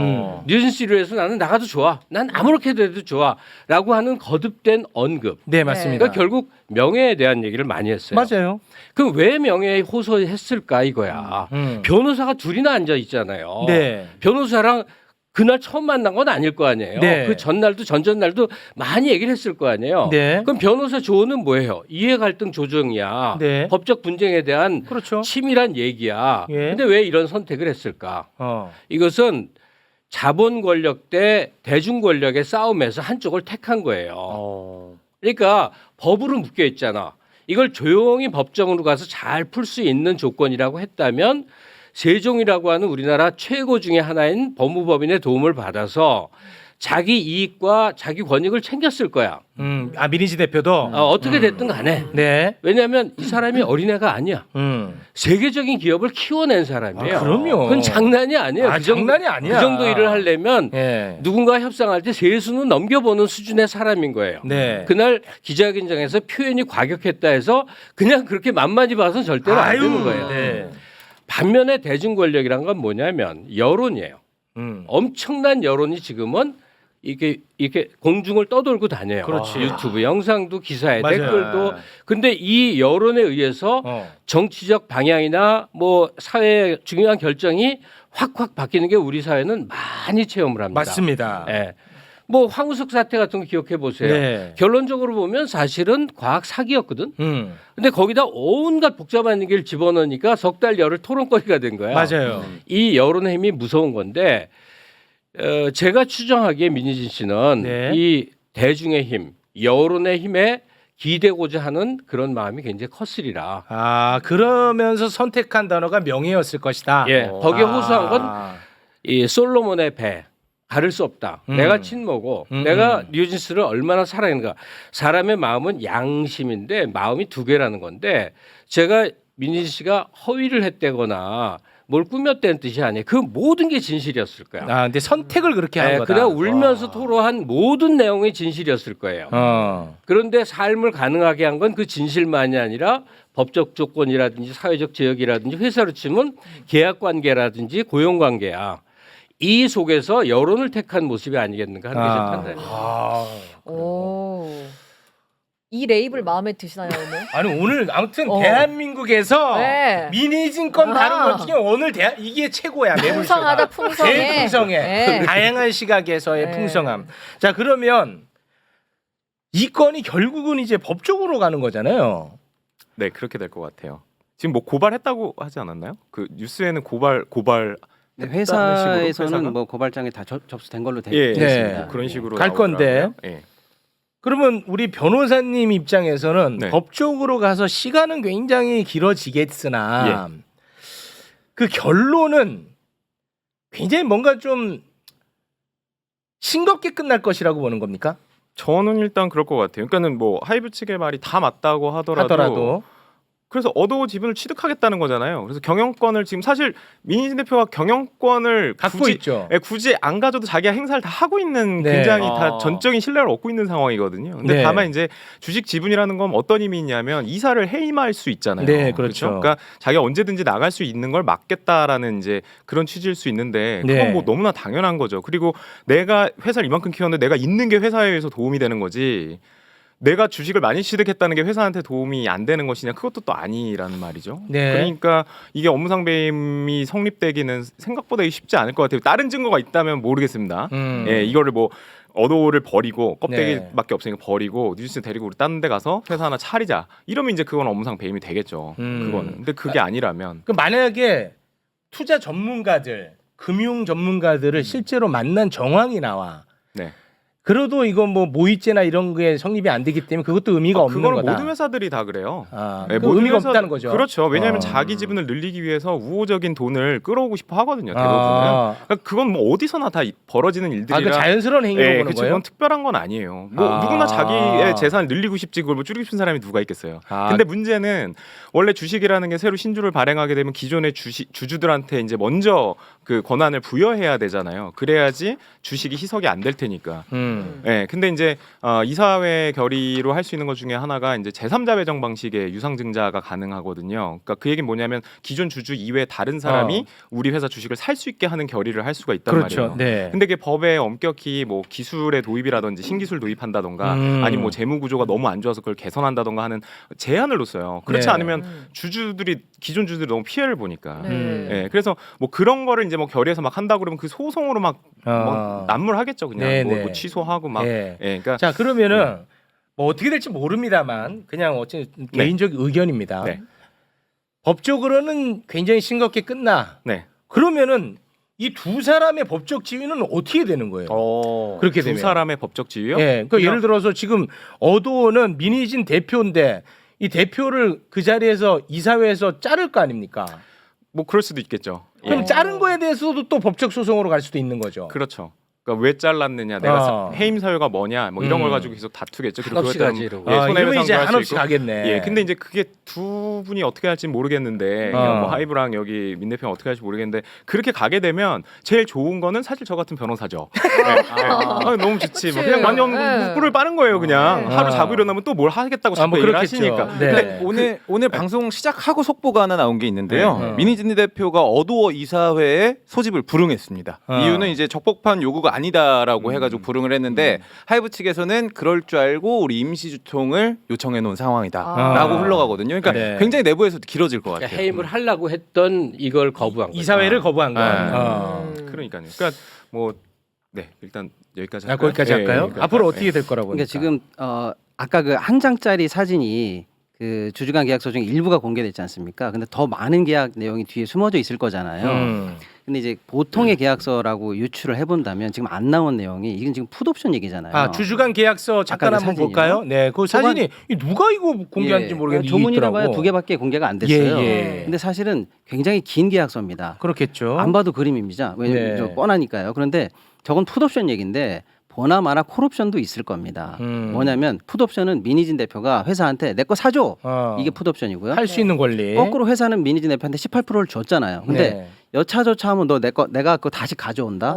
뉴진스로 해서 나는 나가도 좋아. 난 아무렇게 돼도 좋아. 라고 하는 거듭된 언급. 네, 맞습니다. 그러니까 결국 명예에 대한 얘기를 많이 했어요. 맞아요. 그럼 왜 명예에 호소했을까 이거야. 변호사가 둘이나 앉아 있잖아요. 네. 변호사랑 그날 처음 만난 건 아닐 거 아니에요. 네. 그 전날도 전전날도 많이 얘기를 했을 거 아니에요. 네. 그럼 변호사 조언은 뭐예요? 이해 갈등 조정이야. 네. 법적 분쟁에 대한 그렇죠. 치밀한 얘기야. 예. 근데 왜 이런 선택을 했을까? 이것은 자본 권력 대 대중 권력의 싸움에서 한쪽을 택한 거예요. 그러니까 법으로 묶여 있잖아. 이걸 조용히 법정으로 가서 잘 풀 수 있는 조건이라고 했다면 세종이라고 하는 우리나라 최고 중에 하나인 법무법인의 도움을 받아서 자기 이익과 자기 권익을 챙겼을 거야. 민희지 대표도 어떻게 됐든 간에. 네. 왜냐하면 이 사람이 어린애가 아니야. 세계적인 기업을 키워낸 사람이에요. 그럼요. 그건 장난이 아니에요. 장난이 아니야. 그 정도 일을 하려면 예. 누군가 협상할 때 세수는 넘겨보는 수준의 사람인 거예요. 네. 그날 기자회견장에서 표현이 과격했다 해서 그냥 그렇게 만만히 봐서는 절대로 안 되는 거예요. 네. 반면에 대중 권력이란 건 뭐냐면 여론이에요. 엄청난 여론이 지금은 이렇게 공중을 떠돌고 다녀요. 그렇지. 유튜브 영상도 기사에 맞아요. 댓글도. 근데 이 여론에 의해서 정치적 방향이나 뭐 사회의 중요한 결정이 확확 바뀌는 게 우리 사회는 많이 체험을 합니다. 맞습니다. 예. 뭐 황우석 사태 같은 거 기억해 보세요. 네. 결론적으로 보면 사실은 과학 사기였거든. 근데 거기다 온갖 복잡한 얘기를 집어넣으니까 석 달 열흘 토론거리가 된 거야. 맞아요. 이 여론의 힘이 무서운 건데 제가 추정하기에 민희진 씨는 네. 이 대중의 힘, 여론의 힘에 기대고자 하는 그런 마음이 굉장히 컸으리라. 그러면서 선택한 단어가 명예였을 것이다. 예, 거기에 호소한 건 이 솔로몬의 배. 가를 수 없다. 내가 친모고 내가 뉴진스를 얼마나 사랑했는가. 사람의 마음은 양심인데 마음이 2개라는 건데 제가 민희 씨가 허위를 했다거나 뭘 꾸몄다는 뜻이 아니에요. 그 모든 게 진실이었을 거야. 근데 선택을 그렇게 한 거다. 그냥 울면서 토로한 모든 내용이 진실이었을 거예요. 그런데 삶을 가능하게 한 건 그 진실만이 아니라 법적 조건이라든지 사회적 제약이라든지 회사로 치면 계약 관계라든지 고용 관계야. 이 속에서 여론을 택한 모습이 아니겠는가 하는 게 제 판단이에요. 오. 이 레이블 마음에 드시나요 오늘? 아니 오늘 아무튼 대한민국에서 네. 민의진 건 다른 것 중에 오늘 이게 최고야. 풍성하다, 풍성해. 제일 풍성해. 네. 다양한 시각에서의 네. 풍성함. 자 그러면 이 건이 결국은 이제 법적으로 가는 거잖아요. 네, 그렇게 될 것 같아요. 지금 뭐 고발했다고 하지 않았나요? 그 뉴스에는 고발 네, 식으로 회사에서는 회사가? 뭐 고발장이 다 접수된 걸로 돼 예, 있습니다. 네. 그런 식으로 갈 건데. 나오더라고요. 예. 그러면 우리 변호사님 입장에서는 네. 법적으로 가서 시간은 굉장히 길어지겠으나 그 결론은 굉장히 뭔가 좀 싱겁게 끝날 것이라고 보는 겁니까? 저는 일단 그럴 것 같아요. 그러니까는 뭐 하이브 측의 말이 다 맞다고 하더라도 그래서 어도어 지분을 취득하겠다는 거잖아요. 그래서 경영권을 지금 사실 민희진 대표가 경영권을 갖고 있죠. 굳이 안 가져도 자기가 행사를 다 하고 있는 네. 굉장히 다 전적인 신뢰를 얻고 있는 상황이거든요. 근데 네. 다만 이제 주식 지분이라는 건 어떤 의미 있냐면 이사를 해임할 수 있잖아요. 네, 그렇죠. 그러니까 자기가 언제든지 나갈 수 있는 걸 막겠다라는 이제 그런 취지일 수 있는데 그건 네. 뭐 너무나 당연한 거죠. 그리고 내가 회사를 이만큼 키웠는데 내가 있는 게 회사에 의해서 도움이 되는 거지. 내가 주식을 많이 취득했다는 게 회사한테 도움이 안 되는 것이냐 그것도 또 아니라는 말이죠. 네. 그러니까 이게 업무상배임이 성립되기는 생각보다 쉽지 않을 것 같아요. 다른 증거가 있다면 모르겠습니다. 예, 이거를 뭐 어도를 버리고 껍데기밖에 없으니까 버리고 뉴스 데리고 우리 다른 데 가서 회사 하나 차리자 이러면 이제 그건 업무상 배임이 되겠죠. 그거는. 근데 그게 아니라면 그 만약에 투자 전문가들, 금융 전문가들을 실제로 만난 정황이 나와. 네. 그래도 이건 뭐 모의죄나 이런 게 성립이 안 되기 때문에 그것도 의미가 없는 그걸 거다. 모든 회사들이 다 그래요. 그 의미가 없다는 거죠. 그렇죠. 왜냐하면 어. 자기 지분을 늘리기 위해서 우호적인 돈을 끌어오고 싶어 하거든요. 대부분은. 아. 그러니까 그건 뭐 어디서나 다 벌어지는 일들이라. 그 자연스러운 행위로 예, 보는 그쵸. 거예요. 그건 특별한 건 아니에요. 뭐 아. 누구나 자기의 재산을 늘리고 싶지 그걸 뭐 줄이고 싶은 사람이 누가 있겠어요. 근데 문제는 원래 주식이라는 게 새로 신주를 발행하게 되면 기존의 주주들한테 이제 먼저 그 권한을 부여해야 되잖아요. 그래야지 주식이 희석이 안 될 테니까. 예, 근데 이제 이사회 결의로 할 수 있는 것 중에 하나가 이제 제3자 배정 방식의 유상증자가 가능하거든요. 그러니까 그 얘기는 뭐냐면 기존 주주 이외 다른 사람이 우리 회사 주식을 살 수 있게 하는 결의를 할 수가 있단 그렇죠. 말이에요. 네. 근데 그게 법에 엄격히 뭐 기술의 도입이라든지 신기술 도입한다던가 아니면 뭐 재무 구조가 너무 안 좋아서 그걸 개선한다던가 하는 제한을 뒀어요. 그렇지 네. 않으면 주주들이 기존 주주들이 너무 피해를 보니까. 네. 예, 그래서 뭐 그런 거를 이제 뭐 결의해서 막 한다 그러면 그 소송으로 막 난무하겠죠. 그냥 네, 뭐, 네. 뭐 취소하고 막. 네. 예, 그러니까 자 그러면은 뭐 어떻게 될지 모릅니다만 그냥 어쨌든 개인적 의견입니다. 네. 법적으로는 굉장히 싱겁게 끝나. 네. 그러면은 이 두 사람의 법적 지위는 어떻게 되는 거예요? 그렇게 두 되면 사람의 법적 지위요? 예, 그러니까 예를 들어서 지금 어도어는 민희진 대표인데 이 대표를 그 자리에서 이사회에서 자를 거 아닙니까? 뭐 그럴 수도 있겠죠. 그럼 예. 자른 거에 대해서도 또 법적 소송으로 갈 수도 있는 거죠. 그렇죠. 그러니까 왜 잘랐느냐, 내가 어. 해임 사유가 뭐냐, 뭐 이런 걸 가지고 계속 다투겠죠. 그리고 한없이 그거에 가지, 따른 이러고. 예, 이러면 이제 손해배상도 할 수 한없이 있고. 가겠네. 예, 근데 이제 그게 두 분이 어떻게 할지 모르겠는데 뭐 하이브랑 여기 민 대표가 어떻게 할지 모르겠는데 그렇게 가게 되면 제일 좋은 거는 사실 저 같은 변호사죠. 예, 예. 너무 좋지. 뭐 그냥 완전 네. 꿀을 빠는 거예요. 그냥 네. 하루 자고 일어나면 또 뭘 하겠다고 자꾸 뭐 얘기를 그렇겠죠. 하시니까. 네. 오늘 방송 시작하고 속보가 하나 나온 게 있는데요. 네. 민희진 대표가 어도어 이사회에 소집을 불응했습니다. 이유는 이제 적법한 요구가 아니다라고 해가지고 불응을 했는데 하이브 측에서는 그럴 줄 알고 우리 임시주총을 요청해 놓은 상황이다라고 흘러가거든요. 그러니까 네. 굉장히 내부에서도 길어질 것 같아요. 그러니까 해임을 하려고 했던 이걸 거부한 거죠. 이사회를 거부한 거. 네. 그러니까요. 그러니까 뭐 네, 일단 여기까지 할까요? 거기까지 예, 할까요? 그러니까. 앞으로 어떻게 될 거라고? 그러니까 지금 아까 그 한 장짜리 사진이 그 주주간 계약서 중에 일부가 공개됐지 않습니까? 근데 더 많은 계약 내용이 뒤에 숨어져 있을 거잖아요. 근데 이제 보통의 계약서라고 유추를 해본다면 지금 안 나온 내용이 이건 지금 풋옵션 얘기잖아요. 아 주주간 계약서 잠깐 아까 그 한번 사진이요? 볼까요? 네, 그 사진이 이 누가 이거 공개한지 예, 모르겠는데 조문이라 봐야 있더라고. 두 개밖에 공개가 안 됐어요. 예, 예. 근데 사실은 굉장히 긴 계약서입니다. 그렇겠죠. 안 봐도 그림입니다. 왜냐면 네. 좀 뻔하니까요. 그런데 저건 풋옵션 얘기인데 보나마나 콜옵션도 있을 겁니다. 뭐냐면 풋옵션은 민희진 대표가 회사한테 내 거 사줘. 이게 풋옵션이고요. 할 수 있는 권리. 거꾸로 회사는 민희진 대표한테 18%를 줬잖아요. 근데 네. 여차저차하면 너 내가 그거 다시 가져온다.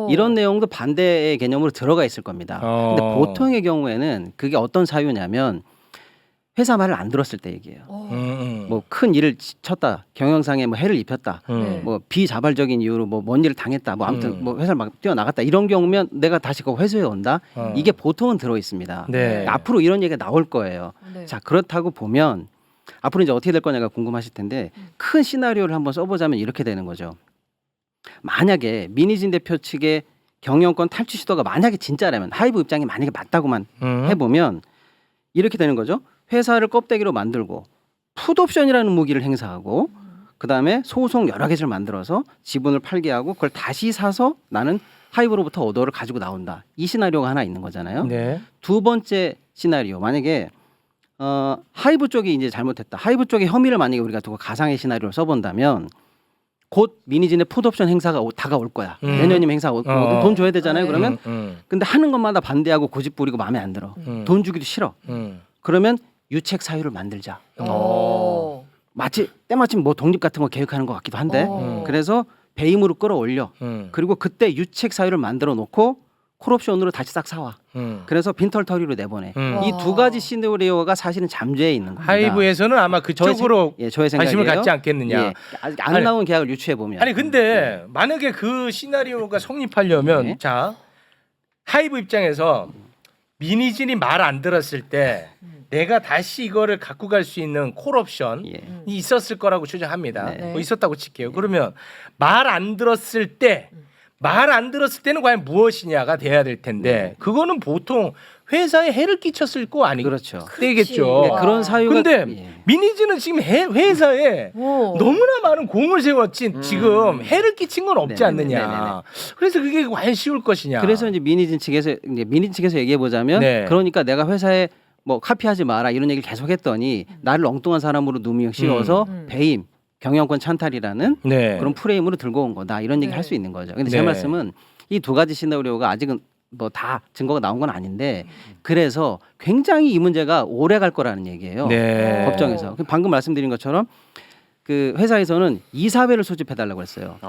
이런 내용도 반대의 개념으로 들어가 있을 겁니다. 근데 보통의 경우에는 그게 어떤 사유냐면 회사 말을 안 들었을 때 얘기예요. 뭐 큰 일을 쳤다, 경영상에 뭐 해를 입혔다, 뭐 비자발적인 이유로 뭐 뭔 일을 당했다, 뭐 아무튼 뭐 회사를 막 뛰어나갔다 이런 경우면 내가 다시 그 회수해 온다. 이게 보통은 들어 있습니다. 네. 앞으로 이런 얘기가 나올 거예요. 네. 자, 그렇다고 보면 앞으로 이제 어떻게 될 거냐가 궁금하실 텐데 큰 시나리오를 한번 써보자면 이렇게 되는 거죠. 만약에 민희진 대표 측의 경영권 탈취 시도가 만약에 진짜라면, 하이브 입장이 만약에 맞다고만 해보면 이렇게 되는 거죠. 회사를 껍데기로 만들고 풋옵션이라는 무기를 행사하고 그다음에 소송 여러 개를 만들어서 지분을 팔게 하고 그걸 다시 사서 나는 하이브로부터 오더를 가지고 나온다. 이 시나리오가 하나 있는 거잖아요. 네. 두 번째 시나리오, 만약에 하이브 쪽이 이제 잘못했다. 하이브 쪽의 혐의를 만약에 우리가 두고 가상의 시나리오를 써본다면 곧 민희진의 풋옵션 행사가 다가올 거야. 내년이면 행사가 오거든. 돈 줘야 되잖아요. 그러면 근데 하는 것마다 반대하고 고집 부리고 마음에 안 들어. 돈 주기도 싫어. 그러면 유책 사유를 만들자. 마치 때마침 뭐 독립 같은 거 계획하는 것 같기도 한데 그래서 배임으로 끌어올려. 그리고 그때 유책 사유를 만들어 놓고 콜옵션으로 다시 싹 사와. 그래서 빈털터리로 내보내. 이 두 가지 시나리오가 사실은 잠재해 있는 겁니다. 하이브에서는 아마 그쪽으로 저의 관심을 생각이에요. 갖지 않겠느냐. 예, 아직 안 나온 계약을 유추해 보면. 아니 근데 만약에 그 시나리오가 성립하려면 네. 자 하이브 입장에서 민희진이 말 안 들었을 때 내가 다시 이거를 갖고 갈 수 있는 콜옵션이 있었을 거라고 추정합니다. 네. 뭐 있었다고 칠게요. 그러면 말 안 들었을 때는 과연 무엇이냐가 돼야 될 텐데 그거는 보통 회사에 해를 끼쳤을 거 아니겠죠. 그렇죠. 되겠죠. 그러니까 그런 사유가 근데 예. 민희진은 지금 회사에 너무나 많은 공을 세웠지 지금 해를 끼친 건 없지 네네네. 않느냐. 네네네. 그래서 그게 과연 쉬울 것이냐. 그래서 이제 민희진 측에서 얘기해 보자면 네. 그러니까 내가 회사에 뭐 카피하지 마라 이런 얘기를 계속했더니 나를 엉뚱한 사람으로 누명 씌워서 배임, 경영권 찬탈이라는 네. 그런 프레임으로 들고 온 거다 이런 얘기를 할 수 있는 거죠. 근데 제 네. 말씀은 이 두 가지 시나리오가 아직은 뭐 다 증거가 나온 건 아닌데 그래서 굉장히 이 문제가 오래 갈 거라는 얘기예요. 네. 법정에서. 방금 말씀드린 것처럼 그 회사에서는 이사회를 소집해 달라고 했어요.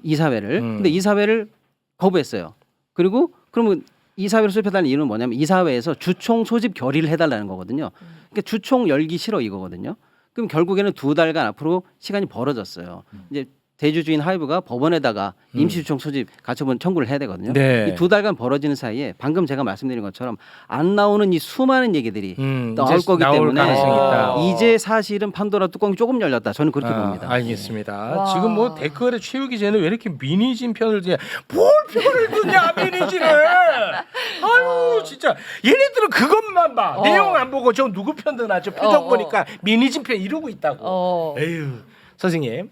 이사회를. 근데 이사회를 거부했어요. 그리고 그러면 이사회를 소집해 달라는 이유는 뭐냐면 이사회에서 주총 소집 결의를 해달라는 거거든요. 그러니까 주총 열기 싫어 이거거든요. 그럼 결국에는 2달간 앞으로 시간이 벌어졌어요. 이제 대주주인 하이브가 법원에다가 임시주총 소집 가처분 청구를 해야 되거든요. 네. 이 2달간 벌어지는 사이에 방금 제가 말씀드린 것처럼 안 나오는 이 수많은 얘기들이 나올 이제 거기 나올 때문에 가능성이 있다. 이제 사실은 판도라 뚜껑이 조금 열렸다. 저는 그렇게 봅니다. 알겠습니다. 와. 지금 뭐 댓글에 최욱이 쟤는 왜 이렇게 민희진 편을 드냐? 뭘 편을 드냐 민희진을? 아유 진짜 얘네들은 그것만 봐. 내용 안 보고 저 누구 편 드나 저 표정 보니까 민희진 편 이러고 있다고. 에휴. 선생님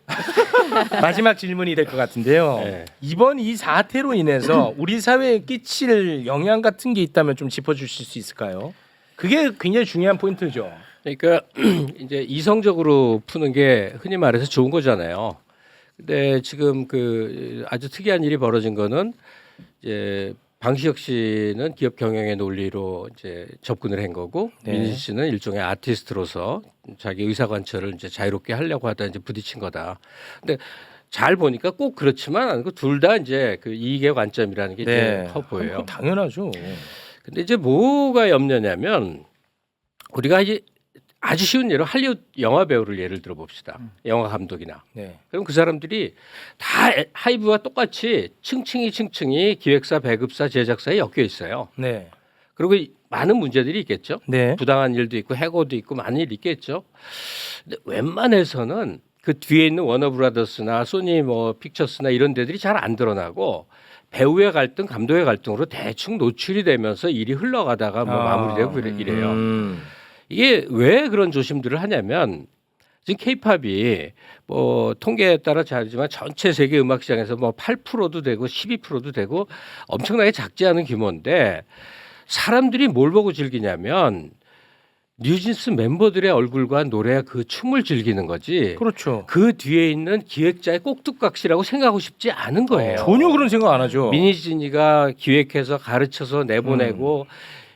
마지막 질문이 될 것 같은데요. 네. 이번 이 사태로 인해서 우리 사회에 끼칠 영향 같은 게 있다면 좀 짚어주실 수 있을까요? 그게 굉장히 중요한 포인트죠. 그러니까 이제 이성적으로 푸는 게 흔히 말해서 좋은 거잖아요. 근데 지금 그 아주 특이한 일이 벌어진 거는 이제 방시혁 씨는 기업 경영의 논리로 이제 접근을 한 거고 네. 민희 씨는 일종의 아티스트로서 자기 의사 관철을 이제 자유롭게 하려고 하다 이제 부딪힌 거다. 근데 잘 보니까 꼭 그렇지만 않고 둘 다 이제 그 이익의 관점이라는 게 이제 커 보여요. 그건 당연하죠. 근데 이제 뭐가 염려냐면 우리가 이제 아주 쉬운 예로 할리우드 영화 배우를 예를 들어 봅시다. 영화 감독이나. 네. 그럼 그 사람들이 다 하이브와 똑같이 층층이 기획사, 배급사, 제작사에 엮여 있어요. 네. 그리고 많은 문제들이 있겠죠. 네. 부당한 일도 있고 해고도 있고 많은 일이 있겠죠. 근데 웬만해서는 그 뒤에 있는 워너브라더스나 소니 뭐 픽처스나 이런 데들이 잘 안 드러나고 배우의 갈등, 감독의 갈등으로 대충 노출이 되면서 일이 흘러가다가 뭐 마무리되고 이래요. 이게 왜 그런 조심들을 하냐면 지금 케이팝이 뭐 통계에 따라 다르지만 전체 세계 음악 시장에서 뭐 8%도 되고 12%도 되고 엄청나게 작지 않은 규모인데 사람들이 뭘 보고 즐기냐면 뉴진스 멤버들의 얼굴과 노래 그 춤을 즐기는 거지. 그렇죠. 그 뒤에 있는 기획자의 꼭두각시라고 생각하고 싶지 않은 거예요. 전혀 그런 생각 안 하죠. 민희진이가 기획해서 가르쳐서 내보내고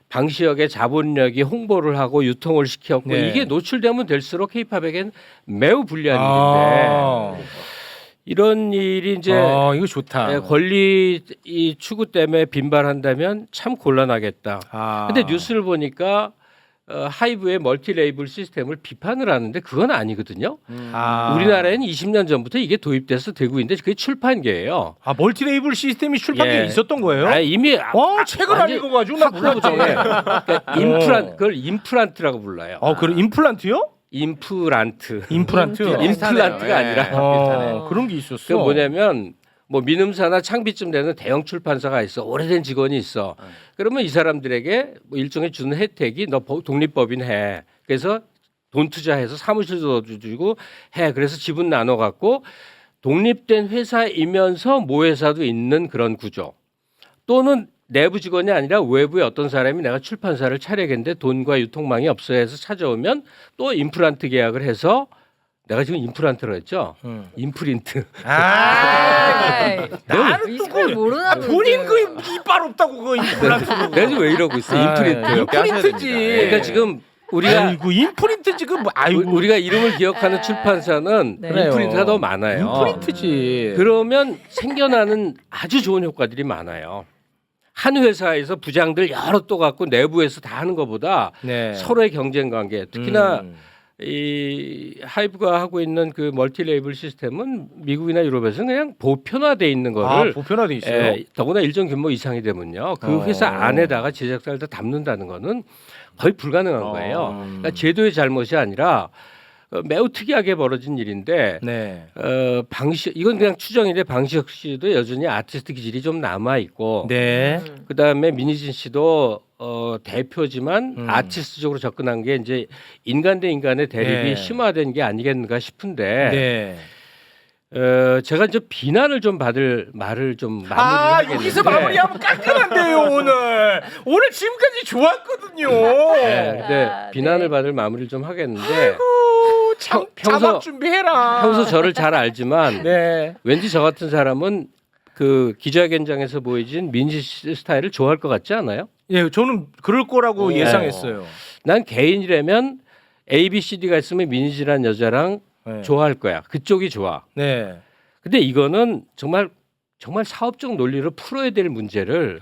방시혁의 자본력이 홍보를 하고 유통을 시켰고 네. 이게 노출되면 될수록 K-팝에겐 매우 불리한 일인데 이런 일이 이제 이거 좋다. 권리 이 추구 때문에 빈발한다면 참 곤란하겠다. 근데 뉴스를 보니까 하이브의 멀티 레이블 시스템을 비판을 하는데 그건 아니거든요. 아. 우리나라에는 20년 전부터 이게 도입돼서 되고 있는데 그게 출판계예요. 아 멀티 레이블 시스템이 출판계에 예. 있었던 거예요? 아, 이미 책을 안 완전 읽어가지고 나 몰랐지. 그러니까 그걸 임플란트라고 불러요. 그래 임플란트요? 임플란트. 임플란트. 임플란트가 예. 아니라 그런 게 있었어. 그 뭐냐면 뭐 민음사나 창비쯤 되는 대형 출판사가 있어. 오래된 직원이 있어. 그러면 이 사람들에게 뭐 일종의 주는 혜택이 너 독립법인 해. 그래서 돈 투자해서 사무실도 주고 해. 그래서 지분 나눠 갖고 독립된 회사이면서 모회사도 있는 그런 구조. 또는 내부 직원이 아니라 외부의 어떤 사람이 내가 출판사를 차려야겠는데 돈과 유통망이 없어야 해서 찾아오면 또 임플란트 계약을 해서 내가 지금 임플란트로 했죠. 임프린트. 나는 이걸 모르나 본인 그 이빨 없다고 그거 임플란트. 내가 지금 왜 이러고 있어? 임프린트. 임프린트지. 그러니까 지금 우리가 아이고 임프린트 지금 아이고 우리가 이름을 기억하는 출판사는 네. 임프린트가 더 많아요. 임프린트지. 그러면 생겨나는 아주 좋은 효과들이 많아요. 한 회사에서 부장들 여러 또 갖고 내부에서 다 하는 것보다 네. 서로의 경쟁 관계, 특히나 음. 이 하이브가 하고 있는 그 멀티 레이블 시스템은 미국이나 유럽에서는 그냥 보편화돼 있는 거를 보편화돼 있어요. 더구나 일정 규모 이상이 되면요. 그 회사 안에다가 제작사를 다 담는다는 거는 거의 불가능한 거예요. 그러니까 제도의 잘못이 아니라 매우 특이하게 벌어진 일인데 네. 방시 이건 그냥 추정인데 방시혁 씨도 여전히 아티스트 기질이 좀 남아 있고 네. 그다음에 민희진 씨도 대표지만 아티스트적으로 접근한 게 이제 인간 대 인간의 대립이 네. 심화된 게 아니겠는가 싶은데 네. 제가 이제 비난을 좀 받을 말을 좀 마무리하겠는데 여기서 마무리하면 깔끔한데요 오늘 지금까지 좋았거든요. 네, 아, 비난을 네. 받을 마무리를 좀 하겠는데 평소- 자막 준비해라. 평소 저를 잘 알지만 네. 왠지 저 같은 사람은 그 기자회견장에서 보여진 민지 씨 스타일을 좋아할 것 같지 않아요? 예, 저는 그럴 거라고 네. 예상했어요. 난 개인이라면 A, B, C, D가 있으면 민지란 여자랑 네. 좋아할 거야. 그쪽이 좋아. 네. 근데 이거는 정말 사업적 논리로 풀어야 될 문제를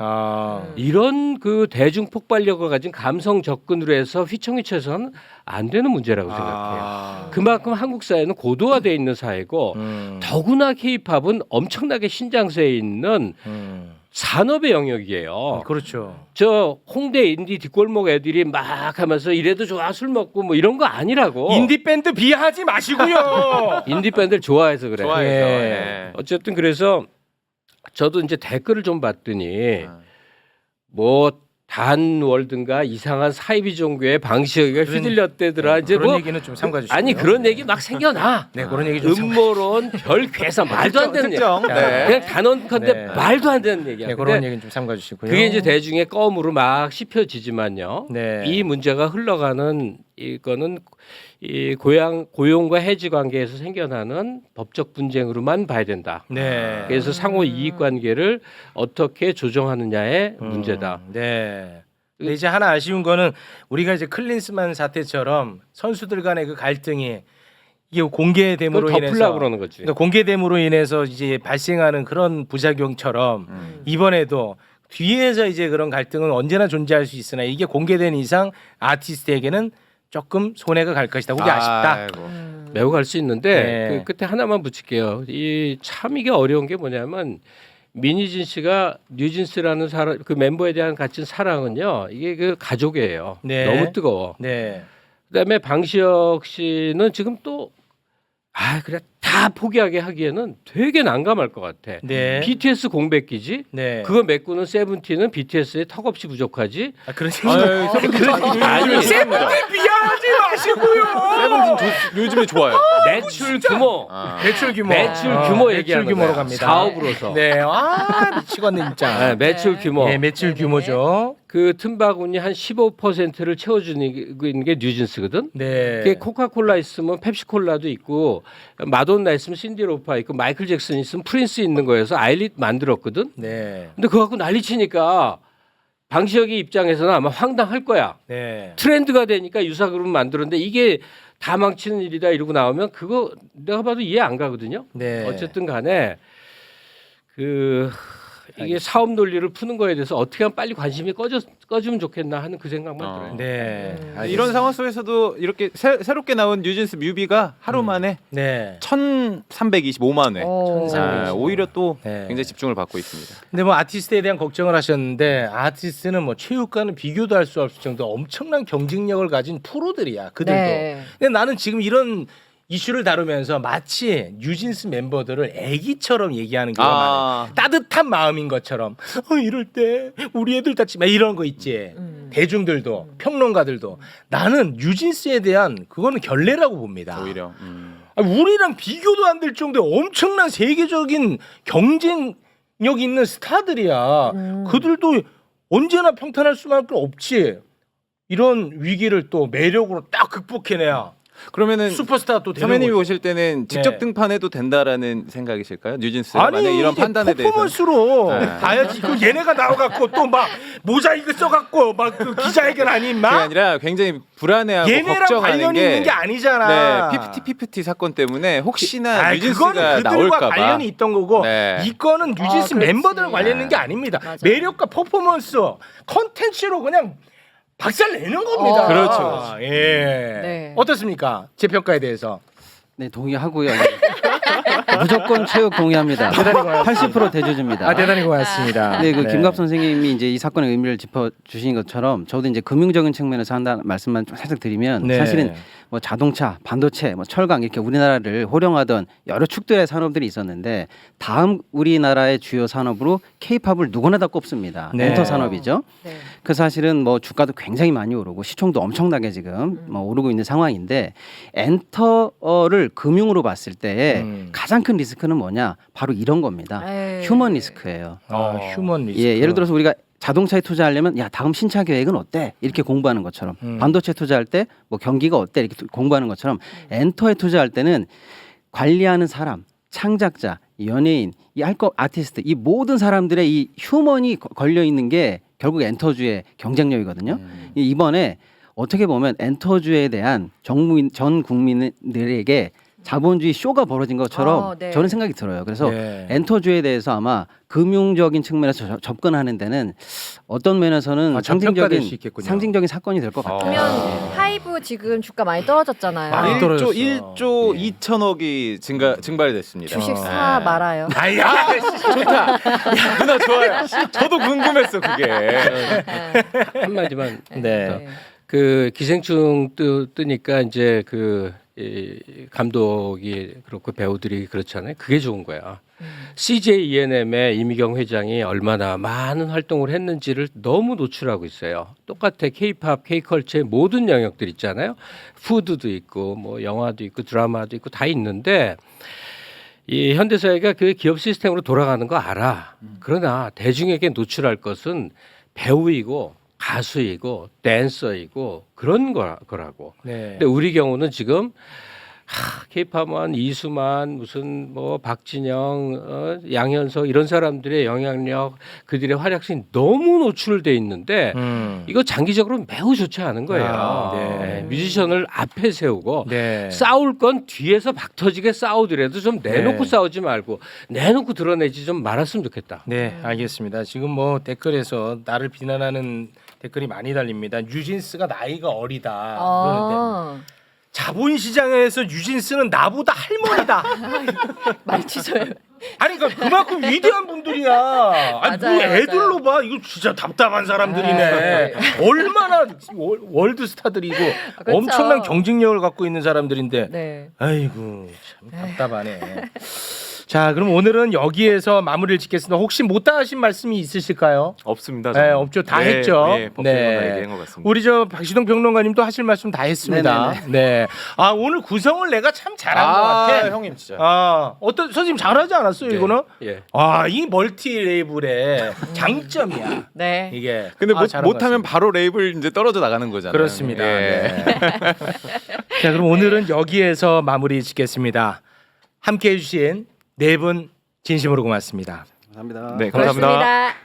이런 그 대중 폭발력을 가진 감성 접근으로 해서 휘청휘청해서는 안 되는 문제라고 생각해요. 그만큼 한국 사회는 고도화되어 있는 사회고 더구나 K-팝은 엄청나게 신장세에 있는 산업의 영역이에요. 그렇죠. 저 홍대 인디 뒷골목 애들이 막 하면서 이래도 좋아 술 먹고 뭐 이런 거 아니라고. 인디 밴드 비하하지 마시고요. 인디 밴드를 좋아해서 그래. 좋아해서. 예. 예. 어쨌든 그래서 저도 이제 댓글을 좀 봤더니 뭐 단월든가 이상한 사이비 종교의 방식에 휘둘렸대더라. 이제 그런 뭐 얘기는 좀 삼가 주시고요. 아니 그런 얘기 막 생겨나. 네, 그런 얘기 좀 음모론 별 괴상 말도 안 되는 얘기. 특정. 네. 그냥 단언컨대 네. 말도 안 되는 얘기야. 네, 근데 그런 얘기는 좀 삼가 주시고요. 그게 이제 대중의 껌으로 막 씹혀지지만요. 네. 이 문제가 흘러가는 이거는 이 고용과 해지 관계에서 생겨나는 법적 분쟁으로만 봐야 된다. 네. 그래서 상호 이익 관계를 어떻게 조정하느냐의 문제다. 네. 근데 이제 하나 아쉬운 거는 우리가 이제 클린스만 사태처럼 선수들 간의 그 갈등이 이게 공개됨으로 그걸 인해서 덮으려고 그러는 거지. 그러니까 공개됨으로 인해서 이제 발생하는 그런 부작용처럼 이번에도 뒤에서 이제 그런 갈등은 언제나 존재할 수 있으나 이게 공개된 이상 아티스트에게는 조금 손해가 갈 것이다. 그게 아쉽다. 아이고. 매우 갈 수 있는데 네. 그 끝에 하나만 붙일게요. 이 참 이게 어려운 게 뭐냐면 민희진 씨가 뉴진스라는 사람 그 멤버에 대한 갖춘 사랑은요. 이게 그 가족이에요. 네. 너무 뜨거워. 네. 그다음에 방시혁 씨는 지금 또 그래 다 포기하게 하기에는 되게 난감할 것 같아. 네. BTS 공백기지. 네. 그거 메꾸는 세븐틴은 BTS에 턱없이 부족하지. 그런 아니 세븐틴 비하하지 마시고요. 요즘에 좋아요. 매출 규모. 매출 규모. 매출 규모 매출 얘기하는 규모로 거야. 갑니다. 사업으로서. 네. 미치겠네 진짜. 네, 매출 규모. 네, 매출 규모죠. 그 틈바구니 한 15%를 채워주는 게 뉴진스거든. 네. 그게 코카콜라 있으면 펩시콜라도 있고 마돈나 있으면 신디로파 있고 마이클 잭슨 있으면 프린스 있는 거여서 아일릿 만들었거든. 네. 근데 그거 갖고 난리치니까 방시혁이 입장에서는 아마 황당할 거야. 네. 트렌드가 되니까 유사그룹 만들었는데 이게 다 망치는 일이다 이러고 나오면 그거 내가 봐도 이해 안 가거든요. 네. 어쨌든 간에 그 이게 사업 논리를 푸는 거에 대해서 어떻게 하면 빨리 관심이 꺼주면 좋겠나 하는 그 생각만 들어요. 네. 이런 상황 속에서도 이렇게 새롭게 나온 뉴진스 뮤비가 하루 만에 네. 1,325만 회. 오. 오히려 또 네. 굉장히 집중을 받고 있습니다. 근데 뭐 아티스트에 대한 걱정을 하셨는데 아티스트는 뭐 체육과는 비교도 할 수 없을 정도 엄청난 경쟁력을 가진 프로들이야. 그들도. 네. 근데 나는 지금 이런 이슈를 다루면서 마치 뉴진스 멤버들을 애기처럼 얘기하는 경우가 많아요. 따뜻한 마음인 것처럼 이럴 때 우리 애들 다치 막 이런 거 있지. 대중들도 평론가들도 나는 뉴진스에 대한 그거는 결례라고 봅니다. 오히려. 우리랑 비교도 안 될 정도의 엄청난 세계적인 경쟁력 있는 스타들이야. 그들도 언제나 평탄할 수밖에 없지. 이런 위기를 또 매력으로 딱 극복해내야 그러면은 슈퍼스타 또 되는 선배님이 거지. 오실 때는 직접 네. 등판해도 된다라는 생각이실까요? 뉴진스가 만약 이런 이제 판단에 대해서 퍼포먼스로 네. 봐야지. 그 얘네가 나와갖고 또 막 모자이크 써갖고 막 그 기자회견 아닌 그게 막 아니라 굉장히 불안해하고 얘네랑 걱정하는 관련이 게 있는 게 아니잖아. 네, 피프티 사건 때문에 혹시나 그거는 뉴진스가 그들과 나올까봐. 관련이 있던 거고 네. 이 건은 뉴진스 그렇지. 멤버들 관련 있는 게 아닙니다. 맞아. 매력과 퍼포먼스, 컨텐츠로 그냥 박살 내는 겁니다. 그렇죠. 예. 네. 어떻습니까? 제 평가에 대해서. 네, 동의하고요. 무조건 체육 동의합니다. 80% 대주주입니다. 대단히 고맙습니다. 네, 그 김갑 선생님이 이제 이 사건의 의미를 짚어 주신 것처럼 저도 이제 금융적인 측면에서 한다는 말씀만 좀 살짝 드리면 네. 사실은 뭐 자동차, 반도체, 뭐 철강 이렇게 우리나라를 호령하던 여러 축들의 산업들이 있었는데 다음 우리나라의 주요 산업으로 K-팝을 누구나 다 꼽습니다. 네. 엔터 산업이죠. 네. 그 사실은 뭐 주가도 굉장히 많이 오르고 시총도 엄청나게 지금 뭐 오르고 있는 상황인데 엔터를 금융으로 봤을 때 가장 큰 리스크는 뭐냐? 바로 이런 겁니다. 에이. 휴먼 리스크예요. 휴먼 리스크. 예, 예를 들어서 우리가 자동차에 투자하려면 야 다음 신차 계획은 어때? 이렇게 공부하는 것처럼 반도체 투자할 때 뭐 경기가 어때? 이렇게 공부하는 것처럼 엔터에 투자할 때는 관리하는 사람, 창작자, 연예인, 이 아티스트 이 모든 사람들의 이 휴먼이 걸려 있는 게 결국 엔터주의 경쟁력이거든요. 이번에 어떻게 보면 엔터주에 대한 전 국민들에게 자본주의 쇼가 벌어진 것처럼 네. 저는 생각이 들어요. 그래서 네. 엔터주에 대해서 아마 금융적인 측면에서 접근하는 데는 어떤 면에서는 저평가될 수 있겠군요. 상징적인 사건이 될 것 같아요. 그러면 하이브 지금 주가 많이 떨어졌잖아요. 많이 떨어졌어. 1조 2천억이 증발됐습니다. 주식 사 말아요. 아야, 좋다. 야, 누나 좋아요. 저도 궁금했어 그게. 한마디만 네. 그 기생충 뜨니까 이제 이 감독이 그렇고 배우들이 그렇잖아요. 그게 좋은 거야. CJ ENM의 이미경 회장이 얼마나 많은 활동을 했는지를 너무 노출하고 있어요. 똑같아 K-팝, K-컬처의 모든 영역들 있잖아요. 푸드도 있고 뭐 영화도 있고 드라마도 있고 다 있는데 이 현대사회가 그 기업 시스템으로 돌아가는 거 알아. 그러나 대중에게 노출할 것은 배우이고 가수이고 댄서이고 그런 거라고. 네. 근데 우리 경우는 지금 K-팝만 이수만 무슨 뭐 박진영, 양현석 이런 사람들의 영향력, 그들의 활약성이 너무 노출돼 있는데 이거 장기적으로 매우 좋지 않은 거예요. 네. 뮤지션을 앞에 세우고 네. 싸울 건 뒤에서 박 터지게 싸우더라도 좀 내놓고 네. 싸우지 말고 내놓고 드러내지 좀 말았으면 좋겠다. 네, 알겠습니다. 지금 뭐 댓글에서 나를 비난하는 댓글이 많이 달립니다. 뉴진스가 나이가 어리다. 그러는데 자본시장에서 뉴진스는 나보다 할머니다. 말 치셔요. 아니 그만큼 위대한 분들이야. 아니 뭐 맞아요, 애들로 봐. 이거 진짜 답답한 사람들이네. 얼마나 월드 스타들이고 그렇죠. 엄청난 경쟁력을 갖고 있는 사람들인데. 네. 아이고 참 답답하네. 자, 그럼 오늘은 여기에서 마무리를 짓겠습니다. 혹시 못다 하신 말씀이 있으실까요? 없습니다. 네, 없죠. 다 했죠. 네, 법정으로 얘기한 것 같습니다. 우리 저 박시동 평론가님도 하실 말씀 다 했습니다. 네. 아, 오늘 구성을 내가 참 잘한 것 같아. 형님 진짜. 아, 어떤 선생님 잘하지 않았어요, 이거는? 예. 아, 이 멀티 레이블의 장점이야. 네. 이게. 근데 아, 잘한 것 못하면 같습니다. 바로 레이블 이제 떨어져 나가는 거잖아요. 그렇습니다. 예. 네. 자, 그럼 오늘은 여기에서 마무리 짓겠습니다. 함께 해주신 네 분 진심으로 고맙습니다. 감사합니다. 네, 감사합니다. 고맙습니다.